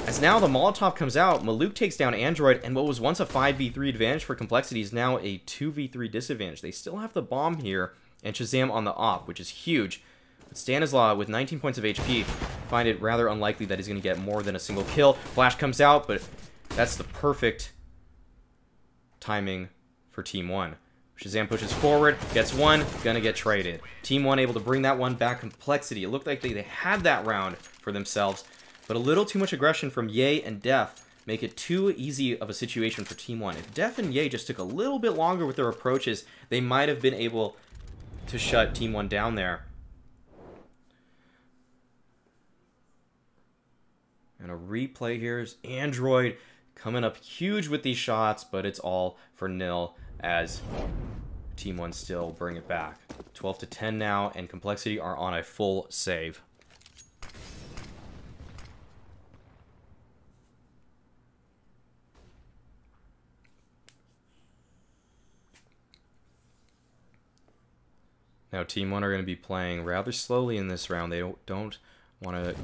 As now the Molotov comes out, Maluk takes down Android, and what was once a 5v3 advantage for compLexity is now a 2v3 disadvantage. They still have the bomb here, and Shazam on the op, which is huge. But Stanislaw, with 19 points of HP, find it rather unlikely that he's going to get more than a single kill. Flash comes out, but That's the perfect timing for TeamOne. Shazam pushes forward, gets one, gonna get traded. TeamOne able to bring that one back. compLexity. It looked like they had that round for themselves, but a little too much aggression from Ye and Def make it too easy of a situation for TeamOne. If Def and Ye just took a little bit longer with their approaches, they might have been able to shut TeamOne down there. And a replay here is Android coming up huge with these shots, but it's all for nil as TeamOne still bring it back. 12-10 now, and compLexity are on a full save. Now TeamOne are going to be playing rather slowly in this round. They don't want to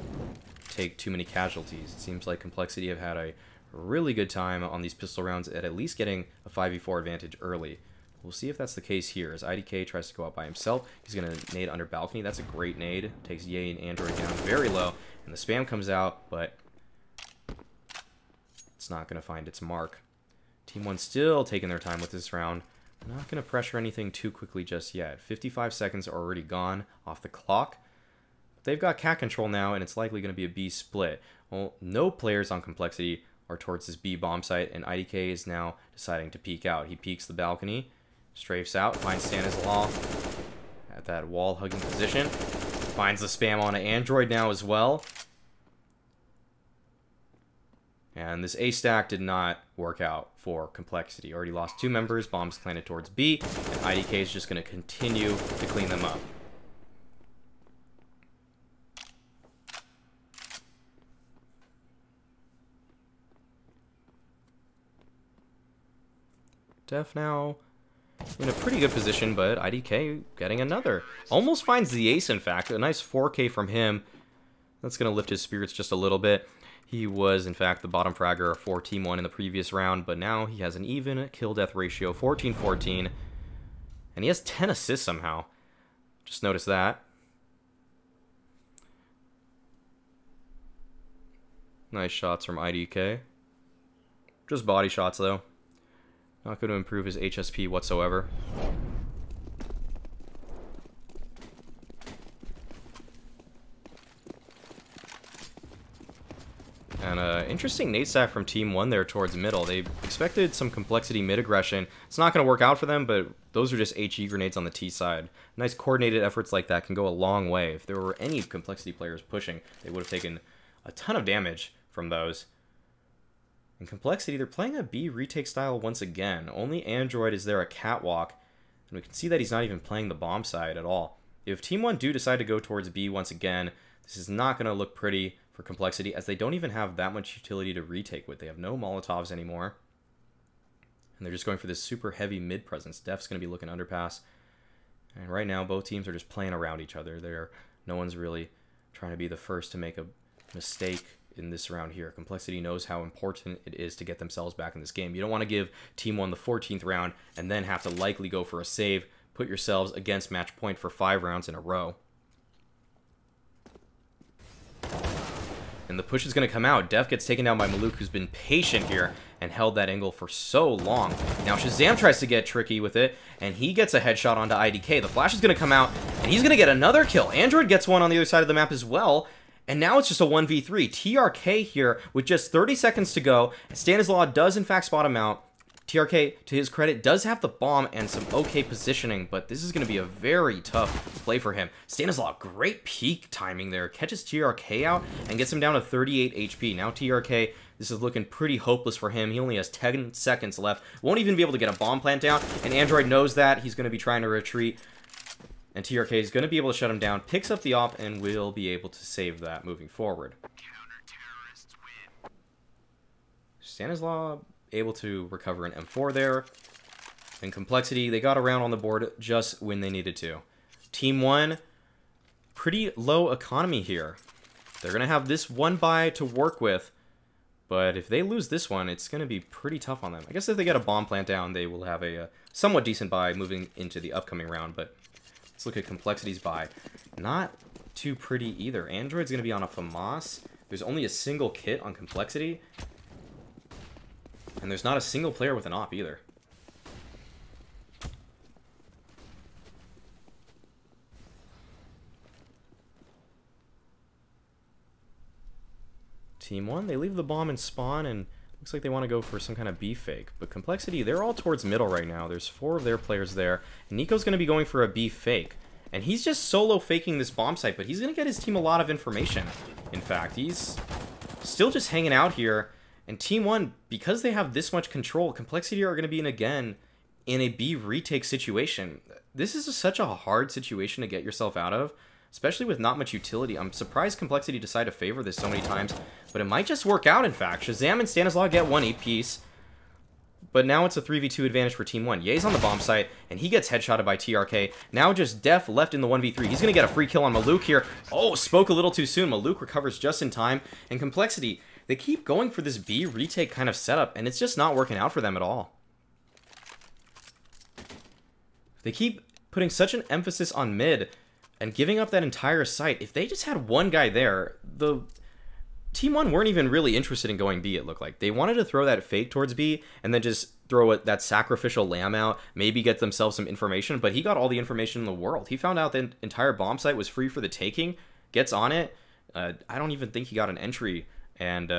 take too many casualties. It seems like compLexity have had a really good time on these pistol rounds at least getting a 5v4 advantage early. We'll see if that's the case here as IDK tries to go out by himself. He's going to nade under balcony. That's a great nade. Takes Ye and Android down very low, and the spam comes out, but it's not going to find its mark. TeamOne still taking their time with this round. Not going to pressure anything too quickly just yet. 55 seconds are already gone off the clock. They've got cat control now, and it's likely going to be a B split. Well, no players on compLexity are towards this B bomb site, and IDK is now deciding to peek out. He peeks the balcony, strafes out, finds Stanislaw at that wall-hugging position. Finds the spam on an Android now as well. And this A stack did not work out for compLexity. Already lost 2 members, bombs planted towards B, and IDK is just going to continue to clean them up. Def now in a pretty good position, but IDK getting another. Almost finds the ace, in fact. A nice 4K from him. That's going to lift his spirits just a little bit. He was, in fact, the bottom fragger for TeamOne in the previous round, but now he has an even kill-death ratio, 14-14. And he has 10 assists somehow. Just notice that. Nice shots from IDK. Just body shots, though. Not going to improve his HSP whatsoever. And interesting nade stack from TeamOne there towards middle. They expected some compLexity mid-aggression. It's not going to work out for them, but those are just HE grenades on the T side. Nice coordinated efforts like that can go a long way. If there were any compLexity players pushing, they would have taken a ton of damage from those. In compLexity, they're playing a B retake style once again. Only Android is there a catwalk, and we can see that he's not even playing the bomb side at all. If TeamOne do decide to go towards B once again, this is not going to look pretty for compLexity, as they don't even have that much utility to retake with. They have no Molotovs anymore, and they're just going for this super heavy mid presence. Def's going to be looking underpass, and right now both teams are just playing around each other. No one's really trying to be the first to make a mistake in this round here. compLexity knows how important it is to get themselves back in this game. You don't want to give TeamOne the 14th round and then have to likely go for a save, put yourselves against match point for 5 rounds in a row. And the push is going to come out. Def gets taken down by Maluk, who's been patient here and held that angle for so long. Now Shazam tries to get tricky with it, and he gets a headshot onto IDK. The flash is going to come out, and he's going to get another kill. Android gets one on the other side of the map as well. And now it's just a 1v3. TRK here with just 30 seconds to go. Stanislaw does in fact spot him out. TRK, to his credit, does have the bomb and some okay positioning, but this is going to be a very tough play for him. Stanislaw, great peak timing there. Catches TRK out and gets him down to 38 HP. Now TRK, this is looking pretty hopeless for him. He only has 10 seconds left. Won't even be able to get a bomb plant down, and Android knows that. He's going to be trying to retreat. And TRK is going to be able to shut him down, picks up the op, and will be able to save that moving forward. Stanislaw able to recover an M4 there. And compLexity, they got around on the board just when they needed to. TeamOne, pretty low economy here. They're going to have this one buy to work with, but if they lose this one, it's going to be pretty tough on them. I guess if they get a bomb plant down, they will have a somewhat decent buy moving into the upcoming round, but let's look at compLexity's buy. Not too pretty either. Android's going to be on a FAMAS. There's only a single kit on compLexity. And there's not a single player with an op either. TeamOne, they leave the bomb in spawn, and looks like they want to go for some kind of B fake. But compLexity, they're all towards middle right now. There's 4 of their players there. And Nico's going to be going for a B fake. And he's just solo faking this bomb site, but he's going to get his team a lot of information. In fact, he's still just hanging out here. And TeamOne, because they have this much control, compLexity are going to be again in a B retake situation. This is such a hard situation to get yourself out of, especially with not much utility. I'm surprised compLexity decided to favor this so many times, but it might just work out, in fact. Shazam and Stanislaw get 1 apiece, but now it's a 3v2 advantage for TeamOne. Ye's on the bomb site, and he gets headshotted by TRK. Now just Def left in the 1v3. He's going to get a free kill on Maluk here. Oh, spoke a little too soon. Maluk recovers just in time, and compLexity, they keep going for this B retake kind of setup, and it's just not working out for them at all. They keep putting such an emphasis on mid, and giving up that entire site. If they just had one guy there, the TeamOne weren't even really interested in going B, it looked like. They wanted to throw that fake towards B, and then just throw that sacrificial lamb out, maybe get themselves some information, but he got all the information in the world. He found out the entire bomb site was free for the taking, gets on it. I don't even think he got an entry, and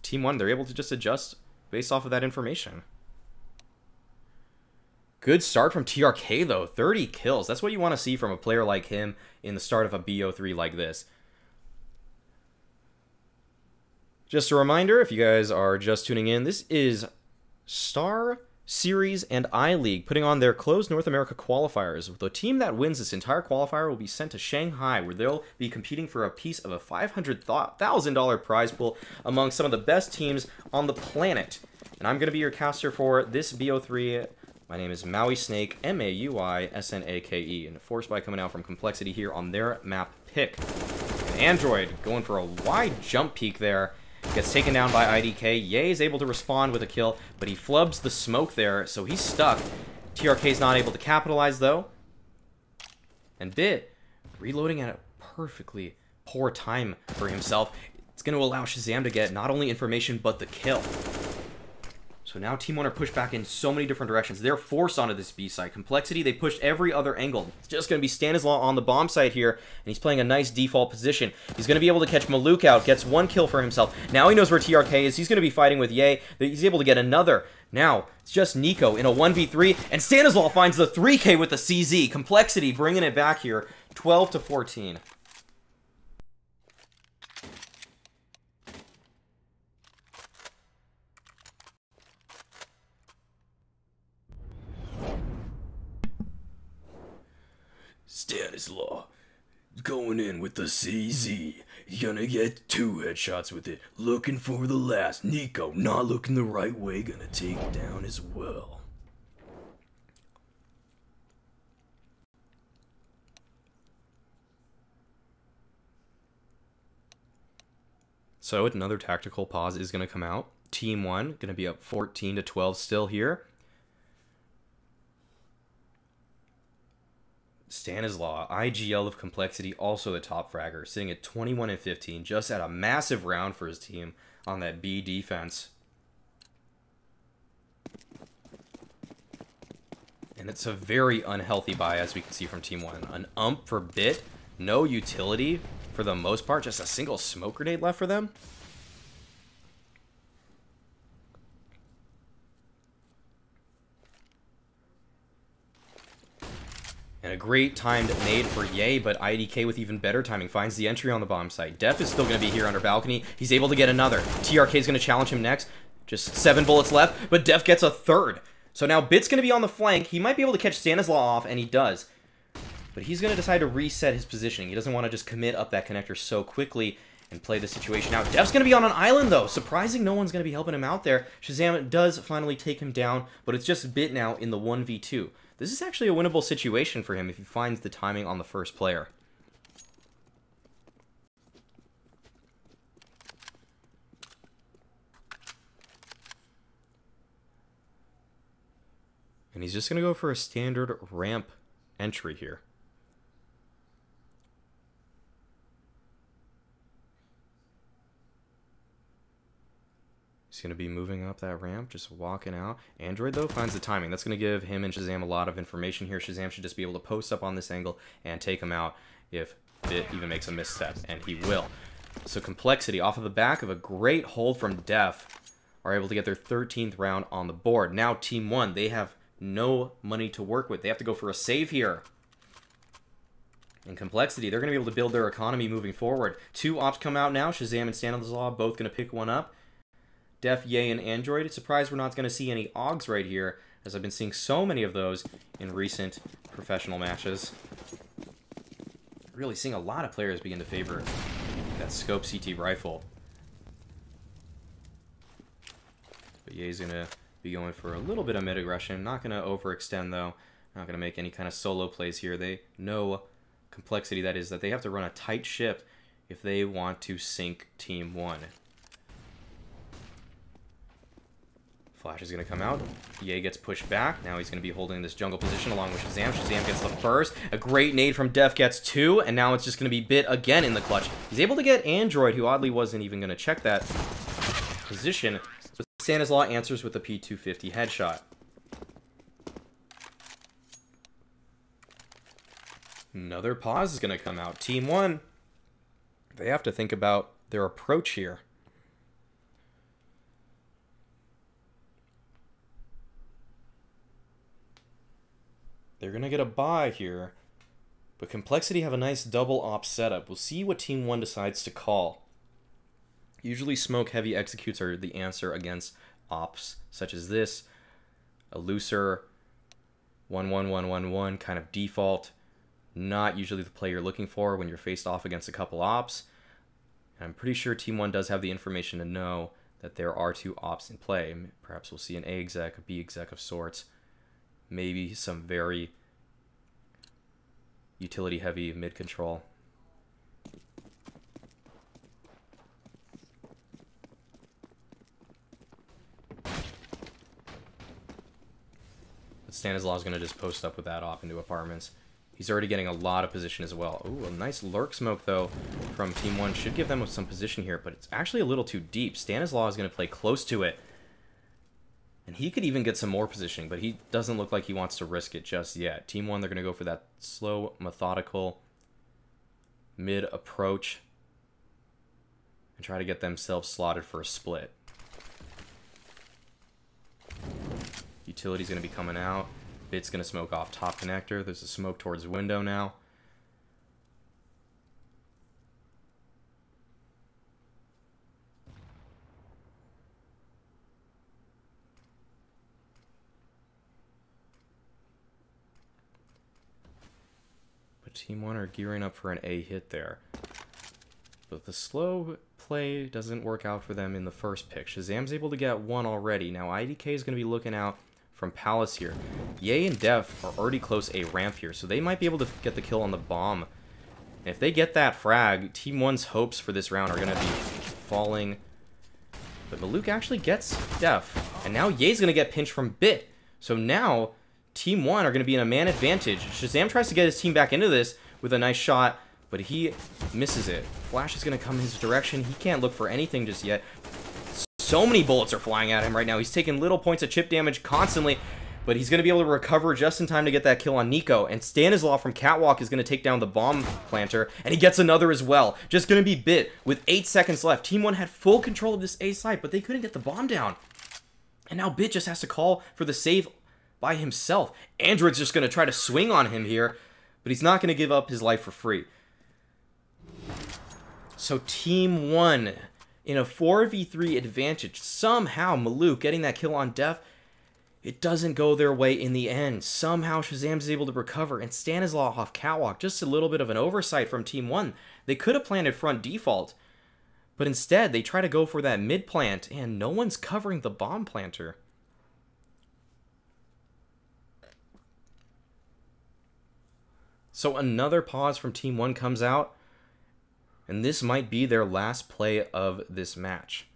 TeamOne, they're able to just adjust based off of that information. Good start from TRK, though. 30 kills. That's what you want to see from a player like him in the start of a BO3 like this. Just a reminder, if you guys are just tuning in, this is StarSeries and I-League putting on their closed North America qualifiers. The team that wins this entire qualifier will be sent to Shanghai, where they'll be competing for a piece of a $500,000 prize pool among some of the best teams on the planet. And I'm going to be your caster for this BO3. My name is Maui Snake, M-A-U-I-S-N-A-K-E, and Force by coming out from compLexity here on their map pick. And Android going for a wide jump peek there. Gets taken down by IDK. Ye is able to respond with a kill, but he flubs the smoke there, so he's stuck. TRK is not able to capitalize, though. And Bit, reloading at a perfectly poor time for himself. It's going to allow Shazam to get not only information, but the kill. So now TeamOne are pushed back in so many different directions. They're forced onto this B side. compLexity, they pushed every other angle. It's just going to be Stanislaw on the bomb side here, and he's playing a nice default position. He's going to be able to catch Maluk out, gets 1 kill for himself. Now he knows where TRK is. He's going to be fighting with Ye. He's able to get another. Now, it's just Nico in a 1v3, and Stanislaw finds the 3K with the CZ. compLexity bringing it back here, 12-14. Stanislaw, going in with the CZ. You're gonna get 2 headshots with it. Looking for the last. Nico, not looking the right way, gonna take it down as well. So another tactical pause is going to come out. TeamOne going to be up 14-12 still here. Stanislaw, IGL of compLexity, also the top fragger, sitting at 21-15, just at a massive round for his team on that B defense. And it's a very unhealthy buy, as we can see from TeamOne. An ump for Bit, no utility for the most part, just a single smoke grenade left for them. And a great timed nade for Ye, but IDK with even better timing finds the entry on the bomb site. Def is still going to be here under balcony. He's able to get another. TRK is going to challenge him next. Just 7 bullets left, but Def gets a 3rd. So now Bit's going to be on the flank. He might be able to catch Stanislaw off, and he does. But he's going to decide to reset his positioning. He doesn't want to just commit up that connector so quickly and play the situation out. Def's going to be on an island, though. Surprising no one's going to be helping him out there. Shazam does finally take him down, but it's just Bit now in the 1v2. This is actually a winnable situation for him if he finds the timing on the first player. And he's just going to go for a standard ramp entry here. He's going to be moving up that ramp, just walking out. Android, though, finds the timing. That's going to give him and Shazam a lot of information here. Shazam should just be able to post up on this angle and take him out if it even makes a misstep, and he will. So compLexity, off of the back of a great hold from Def, are able to get their 13th round on the board. Now TeamOne, they have no money to work with. They have to go for a save here. And compLexity, they're going to be able to build their economy moving forward. 2 ops come out now. Shazam and Stanislaw both going to pick one up. Def, Ye, and Android. It's surprised we're not going to see any Augs right here, as I've been seeing so many of those in recent professional matches. Really seeing a lot of players begin to favor that scope CT rifle. But Ye's going to be going for a little bit of mid-aggression. Not going to overextend, though. Not going to make any kind of solo plays here. They know compLexity, that is, that they have to run a tight ship if they want to sink TeamOne. Flash is going to come out. Ye gets pushed back. Now he's going to be holding this jungle position along with Shazam. Shazam gets the first. A great nade from Def gets 2. And now it's just going to be Bit again in the clutch. He's able to get Android, who oddly wasn't even going to check that position. But Stanislaw answers with the P250 headshot. Another pause is going to come out. TeamOne, they have to think about their approach here. They're going to get a buy here, but compLexity have a nice double op setup. We'll see what TeamOne decides to call. Usually smoke-heavy executes are the answer against ops such as this. A looser 1-1-1-1-1 kind of default. Not usually the play you're looking for when you're faced off against a couple ops. And I'm pretty sure TeamOne does have the information to know that there are 2 ops in play. Perhaps we'll see an A exec, a B exec of sorts. Maybe some very utility-heavy mid-control. But Stanislaw is going to just post up with that op into apartments. He's already getting a lot of position as well. Ooh, a nice lurk smoke, though, from TeamOne. Should give them some position here, but it's actually a little too deep. Stanislaw is going to play close to it. And he could even get some more positioning, but he doesn't look like he wants to risk it just yet. TeamOne, they're going to go for that slow, methodical mid-approach and try to get themselves slotted for a split. Utility's going to be coming out. Bit's going to smoke off top connector. There's a smoke towards window now. TeamOne are gearing up for an A hit there. But the slow play doesn't work out for them in the first pick. Shazam's able to get 1 already. Now IDK is going to be looking out from Palace here. Ye and Def are already close A ramp here, so they might be able to get the kill on the bomb. And if they get that frag, TeamOne's hopes for this round are going to be falling. But Maluk actually gets Def. And now Ye's going to get pinched from Bit. So now TeamOne are going to be in a man advantage. Shazam tries to get his team back into this with a nice shot, but he misses it. Flash is going to come his direction. He can't look for anything just yet. So many bullets are flying at him right now. He's taking little points of chip damage constantly, but he's going to be able to recover just in time to get that kill on Nico. And Stanislaw from Catwalk is going to take down the bomb planter, and he gets another as well. Just going to be Bit with 8 seconds left. TeamOne had full control of this A site, but they couldn't get the bomb down. And now Bit just has to call for the save by himself. Android's just going to try to swing on him here, but he's not going to give up his life for free. So TeamOne in a 4v3 advantage. Somehow Maluk getting that kill on Def, it doesn't go their way in the end. Somehow Shazam's able to recover, and Stanislaw off Catwalk. Just a little bit of an oversight from TeamOne. They could have planted front default, but instead they try to go for that mid plant, and no one's covering the bomb planter. So another pause from TeamOne comes out, and this might be their last play of this match.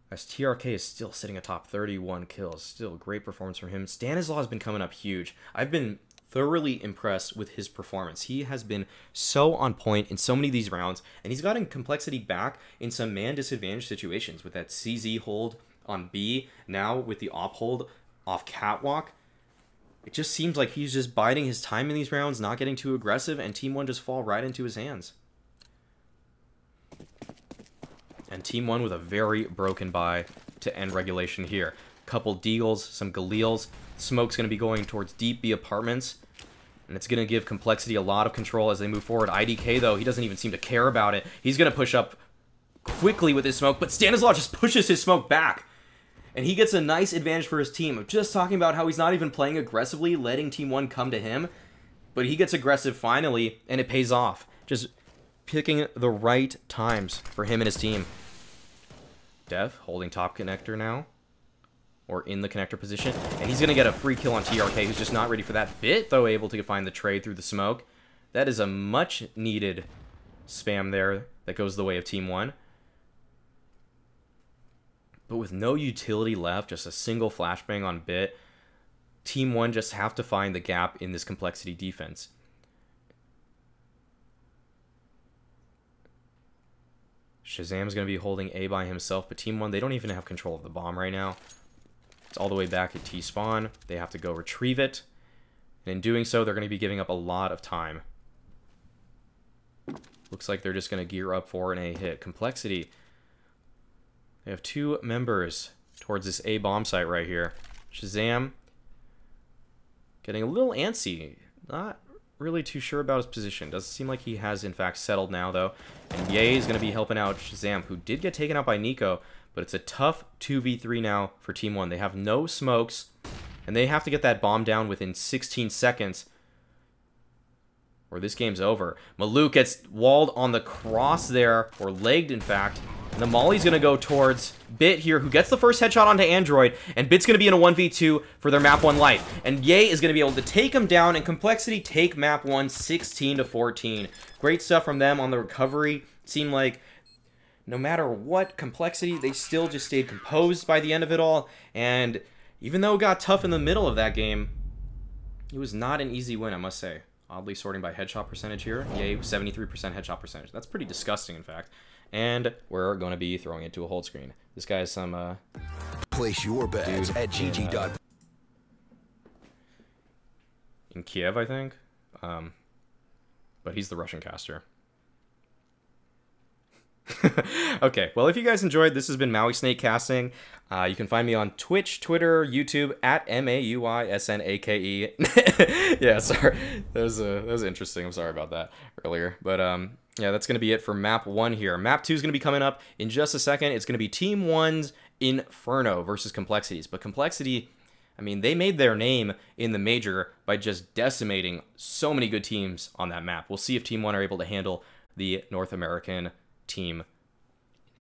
As TRK is still sitting atop 31 kills. Still a great performance from him. Stanislaw has been coming up huge. I've been thoroughly impressed with his performance. He has been so on point in so many of these rounds, and he's gotten complexity back in some man disadvantaged situations with that CZ hold on B, now with the op hold off catwalk. It just seems like he's just biding his time in these rounds, not getting too aggressive, and TeamOne just fall right into his hands. And TeamOne with a very broken buy to end regulation here. Couple deagles, some Galeals. Smoke's going to be going towards deep B apartments. And it's going to give complexity a lot of control as they move forward. IDK, though, he doesn't even seem to care about it. He's going to push up quickly with his smoke, but Stanislaw just pushes his smoke back. And he gets a nice advantage for his team. I'm just talking about how he's not even playing aggressively, letting TeamOne come to him. But he gets aggressive finally, and it pays off. Just picking the right times for him and his team. Dev holding top connector now. Or in the connector position. And he's going to get a free kill on TRK, who's just not ready for that. Bit, though, able to find the trade through the smoke. That is a much-needed spam there that goes the way of TeamOne. But with no utility left, just a single flashbang on Bit, TeamOne just have to find the gap in this complexity defense. Shazam's going to be holding A by himself, but TeamOne, they don't even have control of the bomb right now. It's all the way back at T-spawn. They have to go retrieve it. And in doing so, they're going to be giving up a lot of time. Looks like they're just going to gear up for an A hit. Complexity. They have two members towards this A bomb site right here. Shazam getting a little antsy. Not really too sure about his position. Doesn't seem like he has, in fact, settled now, though. And Ye is going to be helping out Shazam, who did get taken out by Nico. But it's a tough 2v3 now for TeamOne. They have no smokes, and they have to get that bomb down within 16 seconds, or this game's over. Maluk gets walled on the cross there, or legged, in fact. And the Molly's going to go towards Bit here, who gets the first headshot onto Android, and Bit's going to be in a 1v2 for their map 1 life. And Ye is going to be able to take him down, and Complexity take map 1 16-14. Great stuff from them on the recovery. Seemed like no matter what complexity, they still just stayed composed by the end of it all. And even though it got tough in the middle of that game, it was not an easy win, I must say. Oddly sorting by headshot percentage here. Yay, 73% headshot percentage. That's pretty disgusting, in fact. And we're going to be throwing it to a hold screen. This guy has some, Place your bets at GG.Bet. in Kiev, I think. But he's the Russian caster. Okay, well, if you guys enjoyed, this has been Maui Snake Casting. You can find me on Twitch, Twitter, YouTube, at MAUISNAKE. Yeah, sorry. That was interesting. I'm sorry about that earlier. But, yeah, that's going to be it for map 1 here. Map 2 is going to be coming up in just a second. It's going to be TeamOne's Inferno versus Complexities. But Complexity, I mean, they made their name in the major by just decimating so many good teams on that map. We'll see if TeamOne are able to handle the North American team